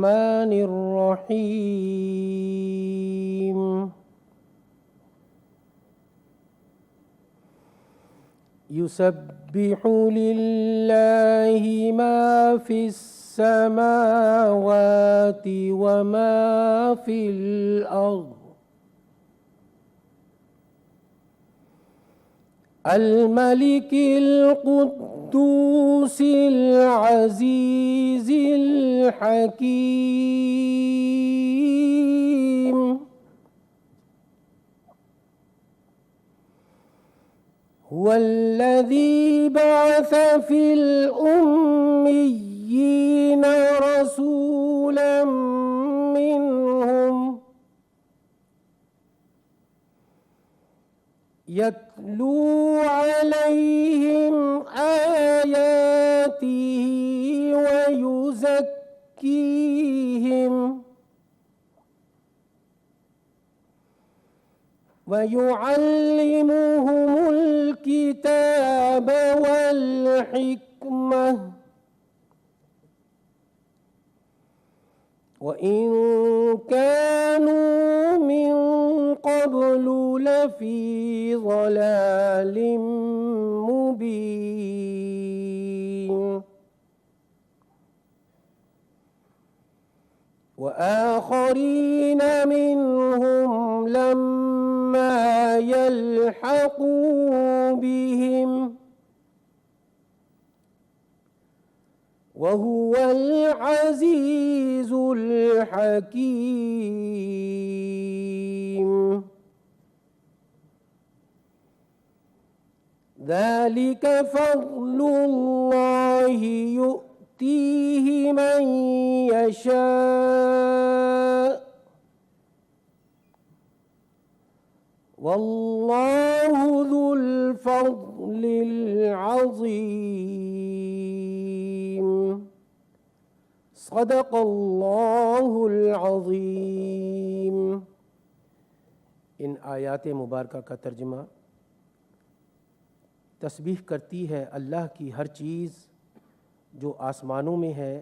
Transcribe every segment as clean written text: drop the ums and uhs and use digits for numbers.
الرحمن الرحيم يسبح لله ما في السماوات وما في الأرض الملك القدوس العزيز الحكيم هو الذي بعث في الأميين رسولا منهم يتلو عليهم آياته ويزكيهم ويعلمهم الكتاب والحكمة وإن كانوا من قبل لفي ضلال مبين وآخرين منهم لما يلحقوا بهم وهو العزيز الحكيم ذلك فضل الله يؤتيه من يشاء والله ذو الفضل العظيم صدق اللہ العظیم۔ ان آیات مبارکہ کا ترجمہ تسبیح کرتی ہے اللہ کی ہر چیز جو آسمانوں میں ہے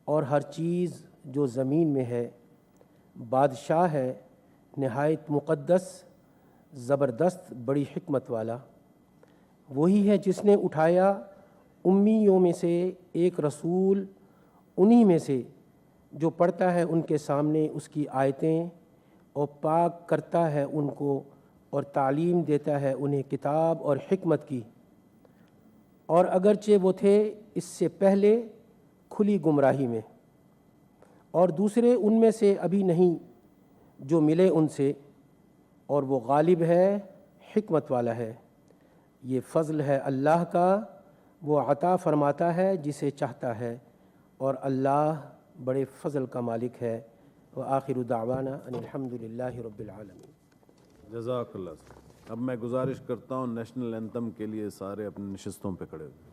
اور ہر چیز جو زمین میں ہے۔ بادشاہ ہے نہایت مقدس، زبردست، بڑی حکمت والا۔ وہی ہے جس نے اٹھایا امیوں میں سے ایک رسول، انہی میں سے جو پڑھتا ہے ان کے سامنے اس کی آیتیں اور پاک کرتا ہے ان کو اور تعلیم دیتا ہے انہیں کتاب اور حکمت کی، اور اگرچہ وہ تھے اس سے پہلے کھلی گمراہی میں، اور دوسرے ان میں سے ابھی نہیں جو ملے ان سے، اور وہ غالب ہے، حکمت والا ہے۔ یہ فضل ہے اللہ کا، وہ عطا فرماتا ہے جسے چاہتا ہے، اور اللہ بڑے فضل کا مالک ہے۔ وآخر دعوانا ان الحمد للہ رب العالمین۔ جزاک اللہ۔ اب میں گزارش کرتا ہوں نیشنل اینتھم کے لیے سارے اپنی نشستوں پہ کھڑے ہوئے۔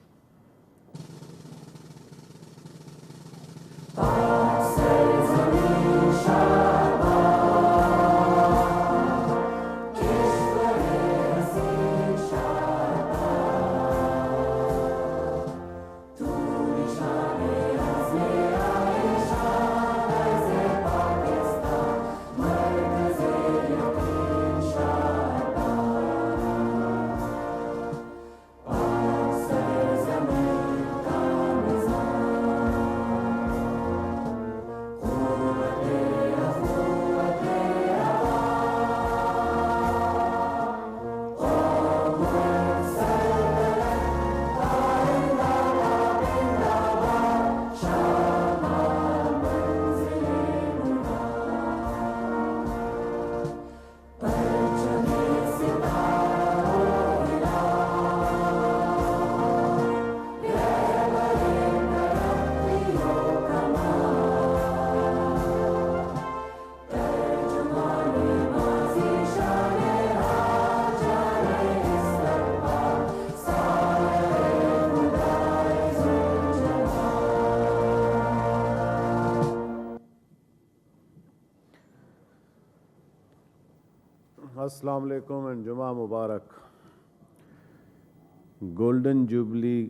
السلام علیکم اینڈ جمعہ مبارک۔ گولڈن جوبلی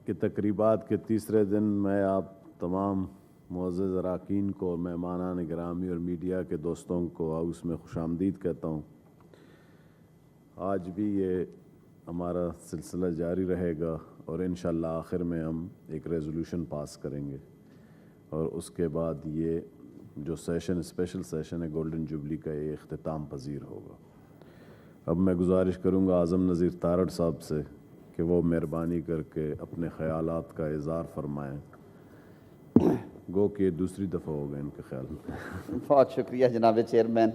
کی تقریبات کے تیسرے دن میں آپ تمام معزز اراکین کو، مہمانان گرامی اور میڈیا کے دوستوں کو ہاؤس میں خوش آمدید کہتا ہوں۔ آج بھی یہ ہمارا سلسلہ جاری رہے گا اور انشاءاللہ آخر میں ہم ایک ریزولوشن پاس کریں گے، اور اس کے بعد یہ جو سیشن اسپیشل سیشن ہے گولڈن جوبلی کا، یہ اختتام پذیر ہوگا۔ اب میں گزارش کروں گا اعظم نذیر تارڑ صاحب سے کہ وہ مہربانی کر کے اپنے خیالات کا اظہار فرمائیں۔ گو کہ دوسری دفعہ ہوگا ان کے خیال میں۔ بہت شکریہ جناب چیئرمین۔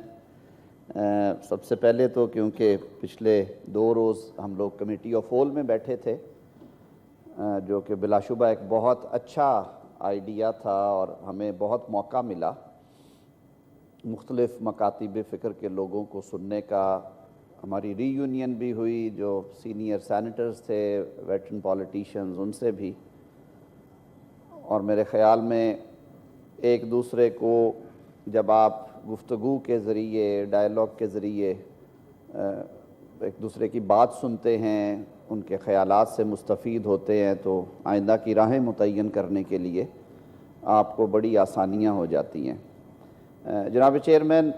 سب سے پہلے تو کیونکہ پچھلے 2 روز ہم لوگ کمیٹی آف ہول میں بیٹھے تھے، جو کہ بلا شبہ ایک بہت اچھا آئیڈیا تھا اور ہمیں بہت موقع ملا مختلف مکاتب فکر کے لوگوں کو سننے کا۔ ہماری ری یونین بھی ہوئی، جو سینئر سینیٹرز تھے، ویٹرن پولیٹیشنز، ان سے بھی، اور میرے خیال میں ایک دوسرے کو جب آپ گفتگو کے ذریعے، ڈائیلاگ کے ذریعے ایک دوسرے کی بات سنتے ہیں، ان کے خیالات سے مستفید ہوتے ہیں، تو آئندہ کی راہیں متعین کرنے کے لیے آپ کو بڑی آسانیاں ہو جاتی ہیں۔ جناب چیئرمین،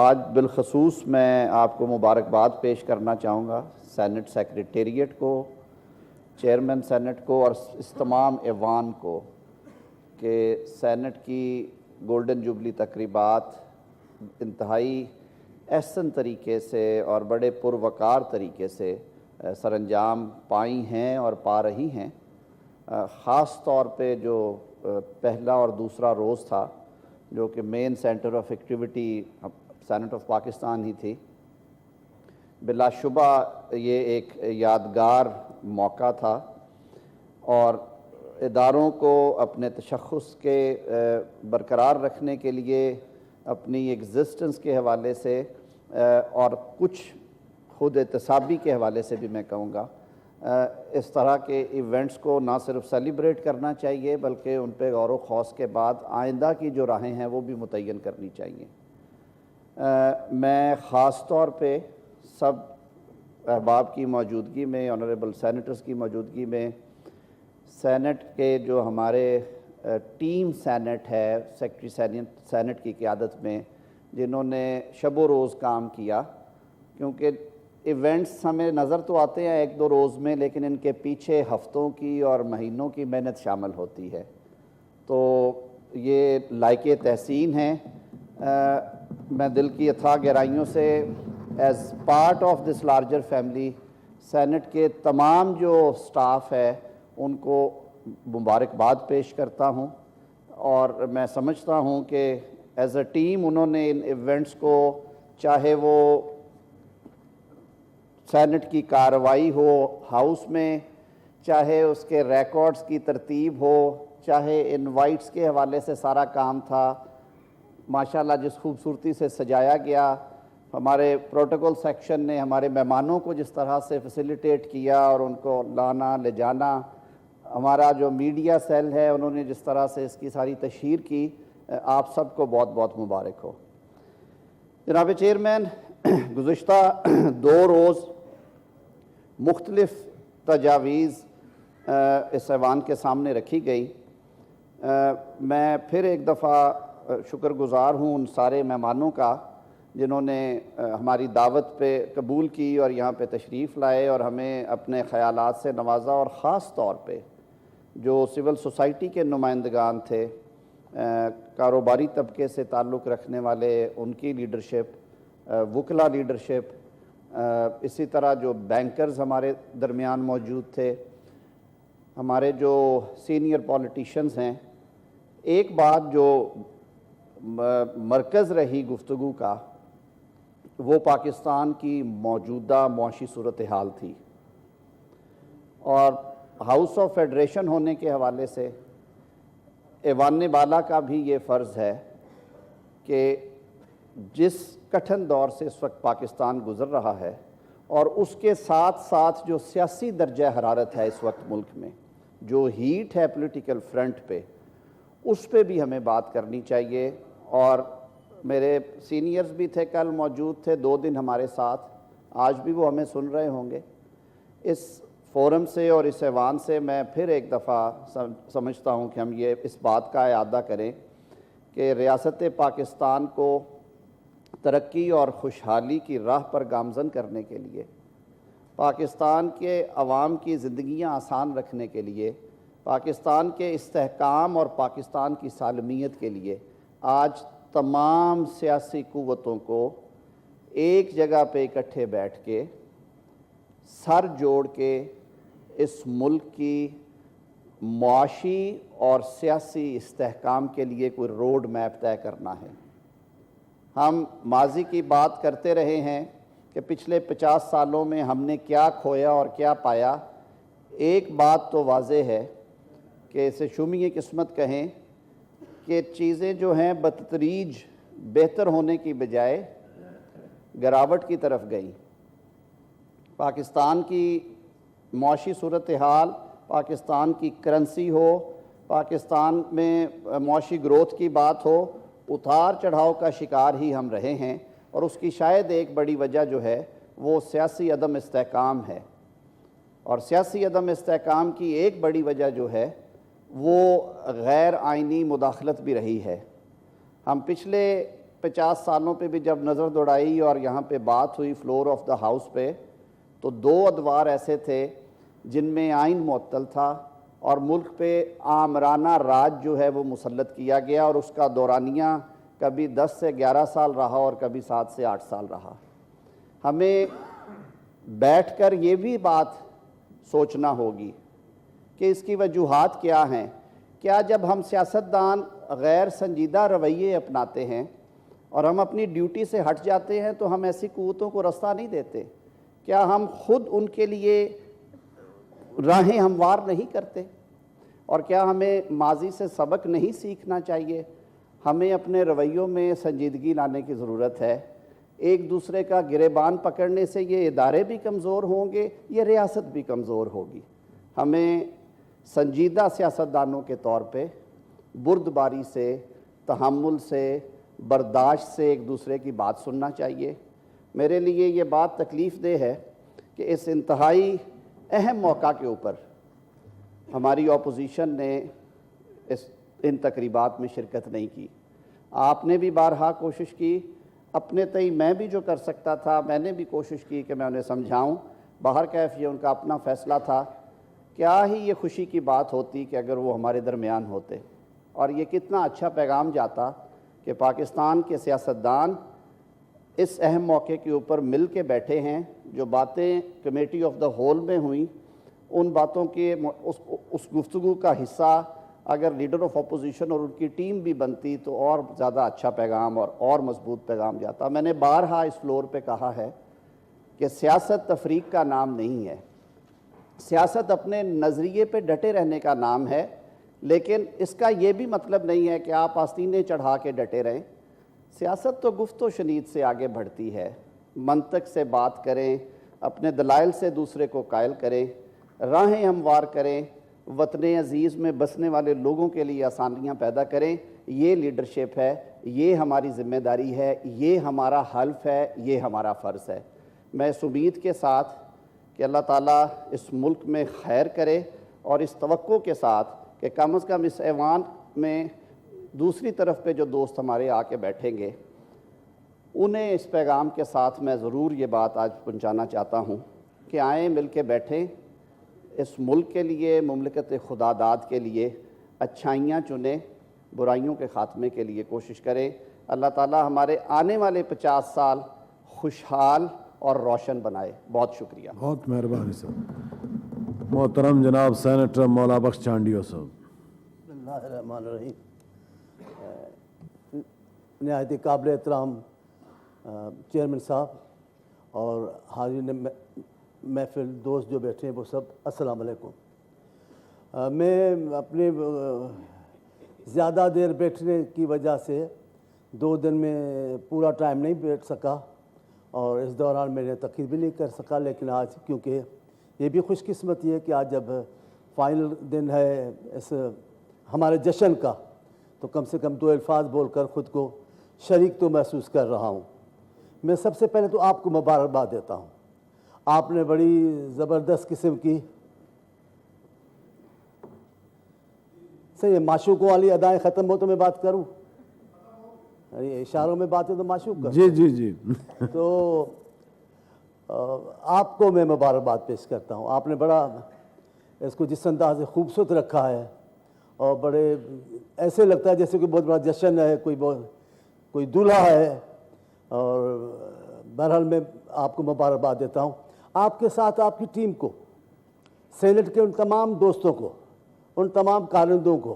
آج بالخصوص میں آپ کو مبارکباد پیش کرنا چاہوں گا، سینٹ سیکریٹریٹ کو، چیئرمین سینٹ کو، اور اس تمام ایوان کو، کہ سینٹ کی گولڈن جوبلی تقریبات انتہائی احسن طریقے سے اور بڑے پروقار طریقے سے سر انجام پائی ہیں اور پا رہی ہیں۔ خاص طور پہ جو پہلا اور دوسرا روز تھا، جو کہ main centre of activity centre of Pakistan ہی تھی، بلا شبہ یہ ایک یادگار موقع تھا، اور اداروں کو اپنے تشخص کے برقرار رکھنے کے لیے، اپنی ایگزسٹنس کے حوالے سے اور کچھ خود احتسابی کے حوالے سے بھی میں کہوں گا، اس طرح کے ایونٹس کو نہ صرف سیلیبریٹ کرنا چاہیے بلکہ ان پہ غور و خوض کے بعد آئندہ کی جو راہیں ہیں وہ بھی متعین کرنی چاہیے۔ میں خاص طور پہ سب احباب کی موجودگی میں، آنریبل سینیٹرز کی موجودگی میں، سینٹ کے جو ہمارے ٹیم سینٹ ہے، سیکرٹری سینٹ کی قیادت میں، جنہوں نے شب و روز کام کیا، کیونکہ ایونٹس ہمیں نظر تو آتے ہیں 1-2 روز میں، لیکن ان کے پیچھے ہفتوں کی اور مہینوں کی محنت شامل ہوتی ہے، تو یہ لائق تحسین ہیں۔ میں دل کی اتھاہ گہرائیوں سے as part of this larger family senate کے تمام جو سٹاف ہے ان کو مبارکباد پیش کرتا ہوں، اور میں سمجھتا ہوں کہ ایز اے ٹیم انہوں نے ان ایونٹس کو، چاہے وہ سینٹ کی کارروائی ہو ہاؤس میں، چاہے اس کے ریکارڈز کی ترتیب ہو، چاہے انوائٹس کے حوالے سے سارا کام تھا، ماشاءاللہ جس خوبصورتی سے سجایا گیا، ہمارے پروٹوکول سیکشن نے ہمارے مہمانوں کو جس طرح سے فیسیلیٹیٹ کیا اور ان کو لانا لے جانا، ہمارا جو میڈیا سیل ہے انہوں نے جس طرح سے اس کی ساری تشہیر کی، آپ سب کو بہت بہت مبارک ہو۔ جناب چیئرمین، گزشتہ 2 روز مختلف تجاویز اس ایوان کے سامنے رکھی گئی۔ میں پھر ایک دفعہ شکر گزار ہوں ان سارے مہمانوں کا جنہوں نے ہماری دعوت پہ قبول کی اور یہاں پہ تشریف لائے اور ہمیں اپنے خیالات سے نوازا، اور خاص طور پہ جو سول سوسائٹی کے نمائندگان تھے، کاروباری طبقے سے تعلق رکھنے والے، ان کی لیڈرشپ، وکلا لیڈرشپ، اسی طرح جو بینکرز ہمارے درمیان موجود تھے، ہمارے جو سینئر پولیٹیشنز ہیں۔ ایک بات جو مرکز رہی گفتگو کا، وہ پاکستان کی موجودہ معاشی صورتحال تھی، اور ہاؤس آف فیڈریشن ہونے کے حوالے سے ایوان بالا کا بھی یہ فرض ہے کہ جس کٹھن دور سے اس وقت پاکستان گزر رہا ہے، اور اس کے ساتھ ساتھ جو سیاسی درجہ حرارت ہے اس وقت ملک میں، جو ہیٹ ہے پولیٹیکل فرنٹ پہ، اس پہ بھی ہمیں بات کرنی چاہیے۔ اور میرے سینئرز بھی تھے، کل موجود تھے 2 دن ہمارے ساتھ، آج بھی وہ ہمیں سن رہے ہوں گے۔ اس فورم سے اور اس ایوان سے میں پھر ایک دفعہ سمجھتا ہوں کہ ہم یہ اس بات کا اعادہ کریں کہ ریاست پاکستان کو ترقی اور خوشحالی کی راہ پر گامزن کرنے کے لیے، پاکستان کے عوام کی زندگیاں آسان رکھنے کے لیے، پاکستان کے استحکام اور پاکستان کی سالمیت کے لیے آج تمام سیاسی قوتوں کو ایک جگہ پہ اکٹھے بیٹھ کے سر جوڑ کے اس ملک کی معاشی اور سیاسی استحکام کے لیے کوئی روڈ میپ طے کرنا ہے۔ ہم ماضی کی بات کرتے رہے ہیں کہ پچھلے 50 سالوں میں ہم نے کیا کھویا اور کیا پایا۔ ایک بات تو واضح ہے کہ اسے شومی قسمت کہیں کہ چیزیں جو ہیں بتدریج بہتر ہونے کی بجائے گراوٹ کی طرف گئیں۔ پاکستان کی معاشی صورتحال، پاکستان کی کرنسی ہو، پاکستان میں معاشی گروتھ کی بات ہو، اتار چڑھاؤ کا شکار ہی ہم رہے ہیں، اور اس کی شاید ایک بڑی وجہ جو ہے وہ سیاسی عدم استحکام ہے، اور سیاسی عدم استحکام کی ایک بڑی وجہ جو ہے وہ غیر آئینی مداخلت بھی رہی ہے۔ ہم پچھلے 50 سالوں پہ بھی جب نظر دوڑائی اور یہاں پہ بات ہوئی فلور آف دا ہاؤس پہ، تو 2 ادوار ایسے تھے جن میں آئین معطل تھا اور ملک پہ آمرانہ راج جو ہے وہ مسلط کیا گیا، اور اس کا دورانیہ کبھی 10 سے 11 سال رہا اور کبھی 7 سے 8 سال رہا۔ ہمیں بیٹھ کر یہ بھی بات سوچنا ہوگی کہ اس کی وجوہات کیا ہیں۔ کیا جب ہم سیاستدان غیر سنجیدہ رویے اپناتے ہیں اور ہم اپنی ڈیوٹی سے ہٹ جاتے ہیں تو ہم ایسی قوتوں کو رستہ نہیں دیتے؟ کیا ہم خود ان کے لیے راہیں ہموار نہیں کرتے؟ اور کیا ہمیں ماضی سے سبق نہیں سیکھنا چاہیے؟ ہمیں اپنے رویوں میں سنجیدگی لانے کی ضرورت ہے۔ ایک دوسرے کا گریبان پکڑنے سے یہ ادارے بھی کمزور ہوں گے، یہ ریاست بھی کمزور ہوگی۔ ہمیں سنجیدہ سیاستدانوں کے طور پہ بردباری سے، تحمل سے، برداشت سے ایک دوسرے کی بات سننا چاہیے۔ میرے لیے یہ بات تکلیف دہ ہے کہ اس انتہائی اہم موقع کے اوپر ہماری اپوزیشن نے ان تقریبات میں شرکت نہیں کی۔ آپ نے بھی بارہا کوشش کی، اپنے تئیں میں بھی جو کر سکتا تھا میں نے بھی کوشش کی کہ میں انہیں سمجھاؤں۔ باہر کیف یہ ان کا اپنا فیصلہ تھا۔ کیا ہی یہ خوشی کی بات ہوتی کہ اگر وہ ہمارے درمیان ہوتے، اور یہ کتنا اچھا پیغام جاتا کہ پاکستان کے سیاستدان اس اہم موقع کے اوپر مل کے بیٹھے ہیں۔ جو باتیں کمیٹی آف دا ہول میں ہوئیں، ان باتوں کے اس گفتگو کا حصہ اگر لیڈر آف اپوزیشن اور ان کی ٹیم بھی بنتی تو اور زیادہ اچھا پیغام اور مضبوط پیغام جاتا۔ میں نے بارہا اس فلور پہ کہا ہے کہ سیاست تفریق کا نام نہیں ہے، سیاست اپنے نظریے پہ ڈٹے رہنے کا نام ہے، لیکن اس کا یہ بھی مطلب نہیں ہے کہ آپ آستینیں چڑھا کے ڈٹے رہیں۔ سیاست تو گفت و شنید سے آگے بڑھتی ہے، منطق سے بات کریں، اپنے دلائل سے دوسرے کو قائل کریں، راہیں ہموار کریں، وطن عزیز میں بسنے والے لوگوں کے لیے آسانیاں پیدا کریں۔ یہ لیڈرشپ ہے، یہ ہماری ذمہ داری ہے، یہ ہمارا حلف ہے، یہ ہمارا فرض ہے۔ میں اس امید کے ساتھ کہ اللہ تعالیٰ اس ملک میں خیر کرے، اور اس توقع کے ساتھ کہ کم از کم اس ایوان میں دوسری طرف پہ جو دوست ہمارے آ کے بیٹھیں گے، انہیں اس پیغام کے ساتھ میں ضرور یہ بات آج پہنچانا چاہتا ہوں کہ آئیں مل کے بیٹھیں، اس ملک کے لیے، مملکت خدا داد کے لیے اچھائیاں چنیں، برائیوں کے خاتمے کے لیے کوشش کریں۔ اللہ تعالیٰ ہمارے آنے والے 50 سال خوشحال اور روشن بنائے۔ بہت شکریہ۔ بہت مہربانی صاحب۔ محترم جناب سینیٹر مولا بخش چانڈیو صاحب۔ بسم اللہ الرحمن الرحیم۔ نہایت قابل احترام چیئرمین صاحب اور حاضرین محفل، دوست جو بیٹھے ہیں وہ سب، السلام علیکم۔ میں اپنے زیادہ دیر بیٹھنے کی وجہ سے 2 دن میں پورا ٹائم نہیں بیٹھ سکا، اور اس دوران میں نے تقریر بھی نہیں کر سکا، لیکن آج کیونکہ یہ بھی خوش قسمتی ہے کہ آج جب فائنل دن ہے اس ہمارے جشن کا، تو کم سے کم 2 الفاظ بول کر خود کو شریک تو محسوس کر رہا ہوں۔ میں سب سے پہلے تو آپ کو مبارکباد دیتا ہوں۔ آپ نے بڑی زبردست قسم کی صحیح ہے, معشوقوں والی ادائیں ختم ہو تو میں بات کروں, اشاروں میں بات ہے تو معشوق کروں. جی جی جی. تو آپ کو میں مبارکباد پیش کرتا ہوں. آپ نے بڑا اس کو جس انداز سے خوبصورت رکھا ہے, اور بڑے ایسے لگتا ہے جیسے کہ بہت بڑا جشن ہے, کوئی دولہا ہے. اور بہرحال میں آپ کو مبارکباد دیتا ہوں, آپ کے ساتھ آپ کی ٹیم کو, سینٹ کے ان تمام دوستوں کو, ان تمام کارندوں کو,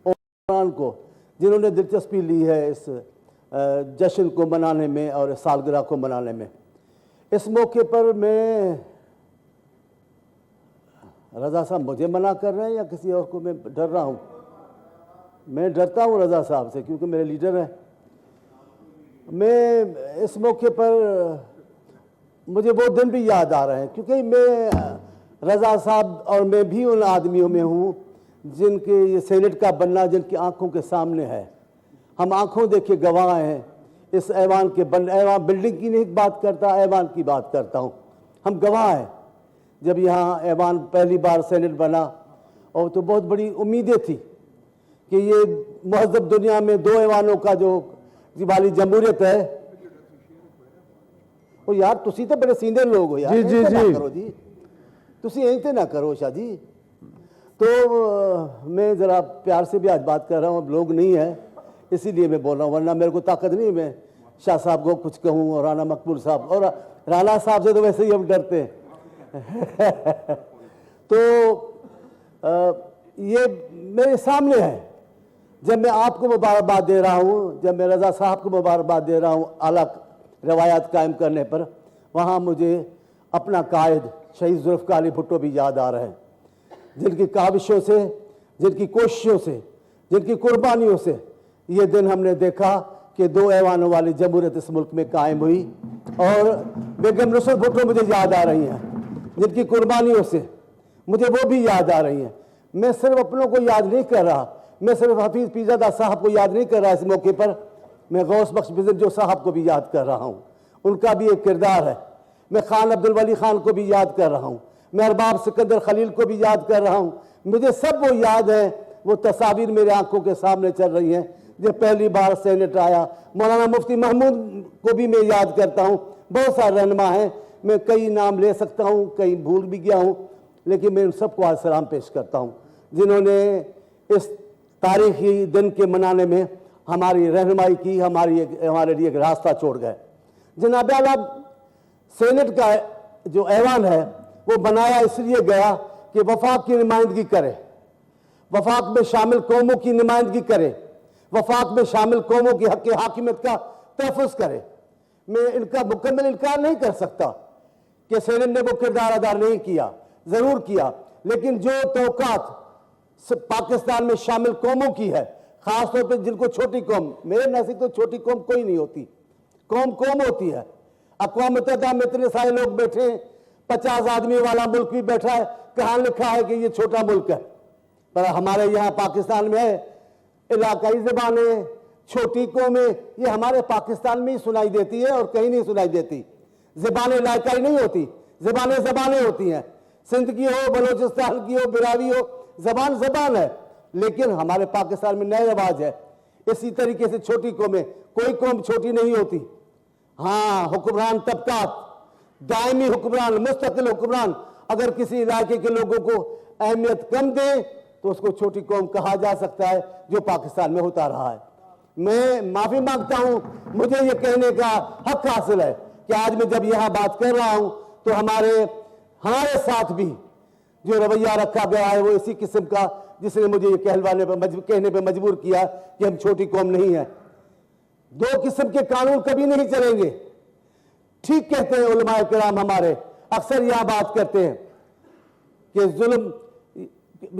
اور کو جنہوں نے دلچسپی لی ہے اس جشن کو منانے میں اور اس سالگرہ کو منانے میں. اس موقع پر میں رضا صاحب مجھے منع کر رہے ہیں یا کسی اور کو, میں ڈر رہا ہوں؟ میں ڈرتا ہوں رضا صاحب سے کیونکہ میرے لیڈر ہیں. میں اس موقع پر مجھے وہ دن بھی یاد آ رہے ہیں کیونکہ میں رضا صاحب اور میں بھی ان آدمیوں میں ہوں جن کے یہ سینٹ کا بننا جن کی آنکھوں کے سامنے ہے. ہم آنکھوں دیکھے گواہ ہیں. اس ایوان کے ایوان بلڈنگ کی نہیں بات کرتا, ایوان کی بات کرتا ہوں. ہم گواہ ہیں جب یہاں ایوان پہلی بار سینٹ بنا, اور تو بہت بڑی امیدیں تھی کہ یہ مہذب دنیا میں دو ایوانوں کا جو والی جمہوریت ہے. او یار تسی تو بڑے سیندے لوگ ہو یار, جی نہ کرو جی, تسی ایتے نہ کرو شاہ جی. تو میں ذرا پیار سے بھی آج بات کر رہا ہوں, اب لوگ نہیں ہیں اسی لیے میں بول رہا ہوں, ورنہ میرے کو طاقت نہیں میں شاہ صاحب کو کچھ کہوں اور رانا مقبول صاحب, اور رانا صاحب سے تو ویسے ہی ہم ڈرتے ہیں. تو یہ میرے سامنے ہے. جب میں آپ کو مبارکباد دے رہا ہوں, جب میں رضا صاحب کو مبارکباد دے رہا ہوں اعلیٰ روایات قائم کرنے پر, وہاں مجھے اپنا قائد شہید ذوالفقار علی بھٹو بھی یاد آ رہے ہیں, جن کی کاوشوں سے, جن کی کوششوں سے, جن کی قربانیوں سے یہ دن ہم نے دیکھا کہ دو ایوانوں والی جمہوریت اس ملک میں قائم ہوئی. اور بیگم نصرت بھٹو مجھے یاد آ رہی ہیں, جن کی قربانیوں سے مجھے وہ بھی یاد آ رہی ہیں. میں صرف اپنوں کو یاد نہیں کر رہا, میں صرف حفیظ پیرزادہ صاحب کو یاد نہیں کر رہا اس موقع پر, میں غوث بخش بزرجو صاحب کو بھی یاد کر رہا ہوں. ان کا بھی ایک کردار ہے. میں خان عبدالولی خان کو بھی یاد کر رہا ہوں, میں ارباب سکندر خلیل کو بھی یاد کر رہا ہوں. مجھے سب وہ یاد ہیں, وہ تصاویر میرے آنکھوں کے سامنے چل رہی ہیں جب پہلی بار سینٹ آیا. مولانا مفتی محمود کو بھی میں یاد کرتا ہوں. بہت سارے رہنما ہیں, میں کئی نام لے سکتا ہوں, کئی بھول بھی گیا ہوں, لیکن میں ان سب کو آج سلام پیش کرتا ہوں جنہوں نے اس تاریخی دن کے منانے میں ہماری رہنمائی کی, ہمارے لیے ایک راستہ چھوڑ گئے. جناب اعلیٰ, سینٹ کا جو ایوان ہے وہ بنایا اس لیے گیا کہ وفاق کی نمائندگی کرے, وفاق میں شامل قوموں کی نمائندگی کرے, وفاق میں شامل قوموں کی حق حاکمیت کا تحفظ کرے. میں ان کا مکمل انکار نہیں کر سکتا کہ سینٹ نے وہ کردار ادا نہیں کیا, ضرور کیا, لیکن جو توقعات پاکستان میں شامل قوموں کی ہے, خاص طور پہ جن کو چھوٹی قوم, میرے نزدیک تو چھوٹی قوم کوئی نہیں ہوتی, قوم ہوتی ہے. اقوام متحدہ میں اتنے سارے لوگ بیٹھے ہیں, 50 آدمی والا ملک بھی بیٹھا ہے, کہاں لکھا ہے کہ یہ چھوٹا ملک ہے؟ پر ہمارے یہاں پاکستان میں ہے علاقائی زبانیں, چھوٹی قومیں, یہ ہمارے پاکستان میں ہی سنائی دیتی ہے اور کہیں نہیں سنائی دیتی. زبانیں علاقائی نہیں ہوتی, زبانیں ہوتی ہیں. سندھ کی ہو, بلوچستان کی ہو, براوی ہو, زبان ہے. لیکن ہمارے پاکستان میں نئے رواج ہے. اسی طریقے سے چھوٹی قومیں, کوئی قوم چھوٹی نہیں ہوتی. ہاں, حکمران طبقات, دائمی حکمران, مستقل حکمران اگر کسی علاقے کے لوگوں کو اہمیت کم دیں تو اس کو چھوٹی قوم کہا جا سکتا ہے, جو پاکستان میں ہوتا رہا ہے. میں معافی مانگتا ہوں, مجھے یہ کہنے کا حق حاصل ہے کہ آج میں جب یہاں بات کر رہا ہوں تو ہمارے ساتھ بھی جو رویہ رکھا گیا ہے وہ اسی قسم کا جس نے مجھے یہ کہنے پہ مجبور کیا کہ ہم چھوٹی قوم نہیں ہیں. دو قسم کے قانون کبھی نہیں چلیں گے. ٹھیک کہتے ہیں علماء کرام ہمارے, اکثر یہاں بات کرتے ہیں کہ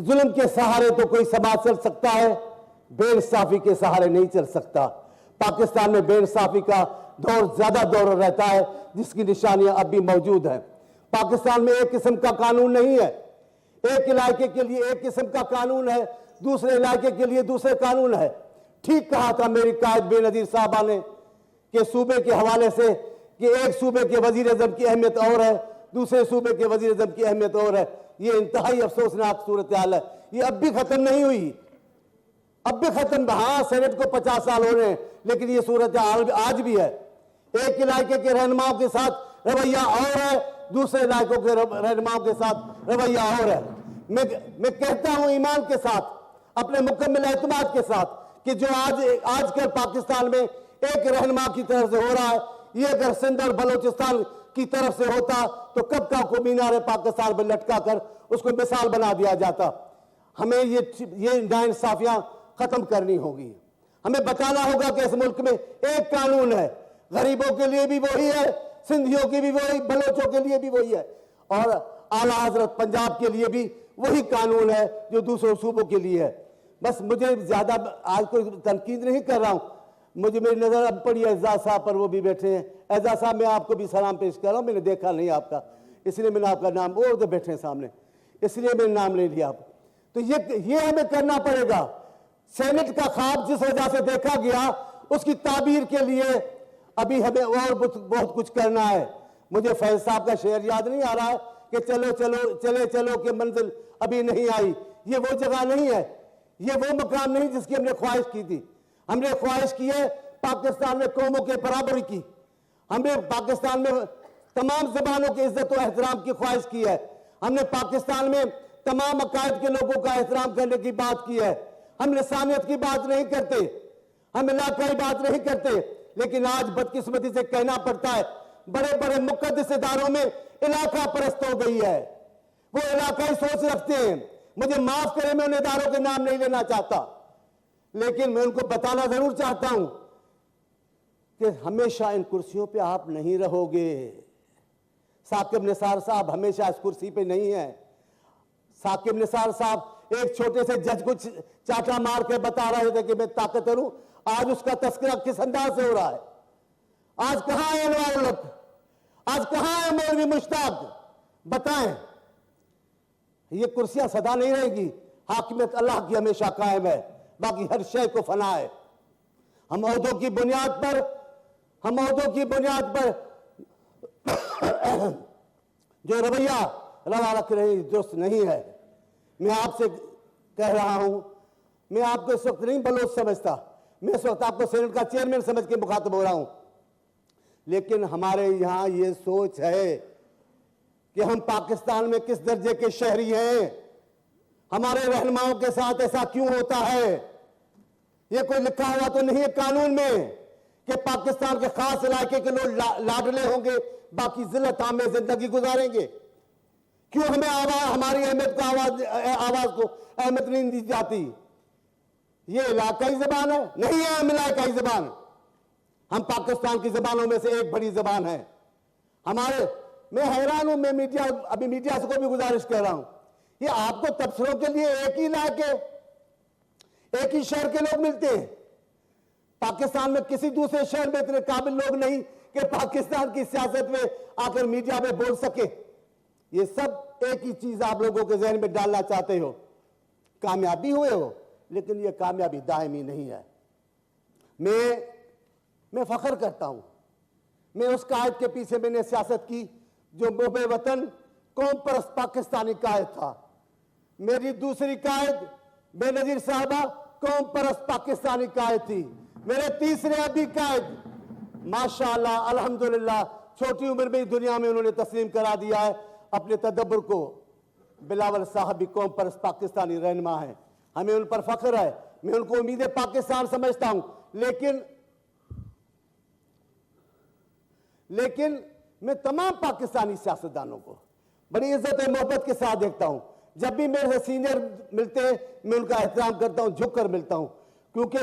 ظلم کے سہارے تو کوئی سماج چل سکتا ہے, بے انصافی کے سہارے نہیں چل سکتا. پاکستان میں بے انصافی کا زیادہ دور رہتا ہے, جس کی نشانیاں اب بھی موجود ہیں. پاکستان میں ایک قسم کا قانون نہیں ہے. ایک علاقے کے لیے ایک قسم کا قانون ہے, دوسرے علاقے کے لیے دوسرے قانون ہے. ٹھیک کہا تھا میری قائد بے نظیر صاحبہ نے کہ صوبے کے حوالے سے کہ ایک صوبے کے وزیر اعظم کی اہمیت اور ہے, دوسرے صوبے کے وزیر اعظم کی اہمیت اور ہے. یہ انتہائی افسوسناک صورتحال ہے. یہ اب بھی ختم نہیں ہوئی. اب بھی ختم، ہاں سینٹ کو 50 سال ہو رہے ہیں، لیکن یہ صورتحال آج بھی ہے۔ ایک علاقے کے رہنماؤں کے ساتھ رویہ اور ہے، دوسرے علاقوں کے رہنماؤں کے ساتھ رویہ اور ہے۔ میں کہتا ہوں ایمان کے ساتھ، اپنے مکمل اعتماد کے ساتھ، کہ جو آج کل پاکستان میں ایک رہنما کی طرف سے ہو رہا ہے، یہ اگر سندھ اور بلوچستان کی طرف سے ہوتا تو کب کا کو مینار پاکستان میں لٹکا کر اس کو مثال بنا دیا جاتا۔ ہمیں یہ ناانصافیاں ختم کرنی ہوگی۔ ہمیں بتانا ہوگا کہ اس ملک میں ایک قانون ہے، غریبوں کے لیے بھی وہی ہے، سندھیوں کی بھی وہی، بلوچوں کے لیے بھی وہی ہے، اور اعلیٰ حضرت پنجاب کے لیے بھی وہی قانون ہے جو دوسرے صوبوں کے لیے ہے۔ بس مجھے زیادہ آج کوئی تنقید نہیں کر رہا ہوں، مجھے میری نظر اب پڑی ہے اعجاز صاحب پر، وہ بھی بیٹھے ہیں۔ اعجاز صاحب میں آپ کو بھی سلام پیش کر رہا ہوں، میں نے دیکھا نہیں آپ کا، اس لیے میں نے آپ کا نام، وہ ادھر بیٹھے ہیں سامنے، اس لیے میں نے نام نہیں لیا۔ تو یہ ہمیں کرنا پڑے گا۔ سینٹ کا خواب جس وجہ سے دیکھا گیا، اس کی تعبیر کے لیے ابھی ہمیں اور بہت کچھ کرنا ہے۔ مجھے فیض صاحب کا شعر یاد نہیں آ رہا ہے کہ چلو کہ منزل ابھی نہیں آئی۔ یہ وہ جگہ نہیں ہے، یہ وہ مقام نہیں جس کی ہم نے خواہش کی تھی۔ ہم نے خواہش کی ہے پاکستان میں قوموں کے برابری کی، ہم نے پاکستان میں تمام زبانوں کے عزت و احترام کی خواہش کی ہے، ہم نے پاکستان میں تمام عقائد کے لوگوں کا احترام کرنے کی بات کی ہے۔ ہم لسانیت کی بات نہیں کرتے، ہم علاقائی بات نہیں کرتے، لیکن آج بدقسمتی سے کہنا پڑتا ہے بڑے بڑے مقدس اداروں میں علاقہ پرست ہو گئی ہے، وہ علاقائی سوچ رکھتے ہیں۔ مجھے معاف کریں، میں ان اداروں کے نام نہیں لینا چاہتا، لیکن میں ان کو بتانا ضرور چاہتا ہوں کہ ہمیشہ ان کرسیوں پہ آپ نہیں رہو گے۔ ثاقب نثار صاحب ہمیشہ اس کرسی پہ نہیں ہیں۔ ثاقب نثار صاحب ایک چھوٹے سے جج کو چاٹا مار کے بتا رہے تھے کہ میں طاقتور ہوں، آج اس کا تذکرہ کس انداز سے ہو رہا ہے؟ آج کہاں ہے انوار الحق؟ آج کہاں ہے مولوی مشتاق؟ بتائیں۔ یہ کرسیاں سدا نہیں رہے گی، حاکمیت اللہ کی ہمیشہ قائم ہے، باقی ہر شے کو فنا ہے۔ ہم عہدوں کی بنیاد پر جو رویہ روا رکھ رہے ہیں درست نہیں ہے۔ میں آپ سے کہہ رہا ہوں، میں آپ کو اس وقت نہیں بلوچ سمجھتا، میں اس وقت آپ کو سینٹ کا چیئرمین سمجھ کے مخاطب ہو رہا ہوں، لیکن ہمارے یہاں یہ سوچ ہے کہ ہم پاکستان میں کس درجے کے شہری ہیں، ہمارے رہنماؤں کے ساتھ ایسا کیوں ہوتا ہے؟ یہ کوئی لکھا ہوا تو نہیں ہے قانون میں کہ پاکستان کے خاص علاقے کے لوگ لاڈلے ہوں گے، باقی ذلت عام میں زندگی گزاریں گے۔ کیوں ہمیں ہماری آواز کو اہمیت نہیں دی جاتی؟ یہ علاقائی زبان ہے؟ نہیں ہے ہم علاقائی زبان، ہم پاکستان کی زبانوں میں سے ایک بڑی زبان ہے۔ میں حیران ہوں، میں ابھی میڈیا سے کو بھی گزارش کر رہا ہوں، یہ آپ کو تبصروں کے لیے ایک ہی علاقے، ایک ہی شہر کے لوگ ملتے ہیں۔ پاکستان میں کسی دوسرے شہر میں اتنے قابل لوگ نہیں کہ پاکستان کی سیاست میں آ کر میڈیا میں بول سکے۔ یہ سب ایک ہی چیز آپ لوگوں کے ذہن میں ڈالنا چاہتے ہو، کامیابی ہوئے ہو، لیکن یہ کامیابی دائمی نہیں ہے۔ میں فخر کرتا ہوں، میں اس قائد کے پیچھے میں نے سیاست کی جو محب وطن قوم پرست پاکستانی قائد تھا۔ میری دوسری قائد بے نظیر صاحبہ قوم پرست پاکستانی قائد تھی۔ میرے تیسرے ابھی قائد ماشاءاللہ الحمدللہ چھوٹی عمر میں ہی دنیا میں انہوں نے تسلیم کرا دیا ہے اپنے تدبر کو۔ بلاول صاحب بھی قوم پرست پاکستانی رہنما ہیں، ہمیں ان پر فخر ہے، میں ان کو امید پاکستان سمجھتا ہوں، لیکن میں تمام پاکستانی سیاستدانوں کو بڑی عزت و محبت کے ساتھ دیکھتا ہوں۔ جب بھی میرے سے سینئر ملتے ہیں میں ان کا احترام کرتا ہوں، جھک کر ملتا ہوں، کیونکہ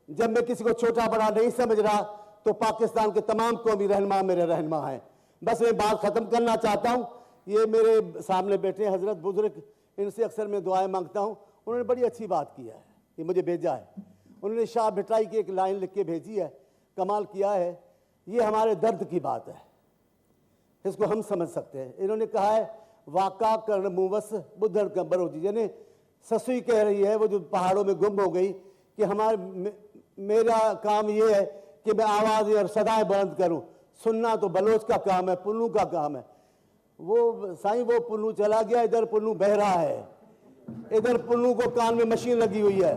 جب میں کسی کو چھوٹا بڑا نہیں سمجھ رہا تو پاکستان کے تمام قومی رہنما میرے رہنما ہیں۔ بس میں بات ختم کرنا چاہتا ہوں، یہ میرے سامنے بیٹھے حضرت بزرگ، ان سے اکثر میں دعائیں مانگتا ہوں، انہوں نے بڑی اچھی بات کیا ہے، یہ مجھے بھیجا ہے، انہوں نے شاہ بھٹائی کی ایک لائن لکھ کے بھیجی ہے، کمال کیا ہے، یہ ہمارے درد کی بات ہے، اس کو ہم سمجھ سکتے ہیں۔ انہوں نے کہا ہے واقع کرن موس بدھر کا بروجی، یعنی سسوئی کہہ رہی ہے وہ جو پہاڑوں میں گم ہو گئی کہ میرا کام یہ ہے کہ میں آوازیں اور صدائیں بلند کروں، سننا تو بلوچ کا کام ہے، پنو کا کام ہے۔ وہ سائیں وہ پنو چلا گیا، ادھر پنو بہ رہا ہے، ادھر پنو کو کان میں مشین لگی ہوئی ہے۔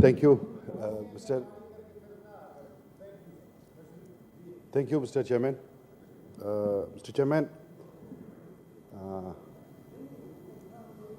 Thank you, Mr. Chairman. Mr. Chairman,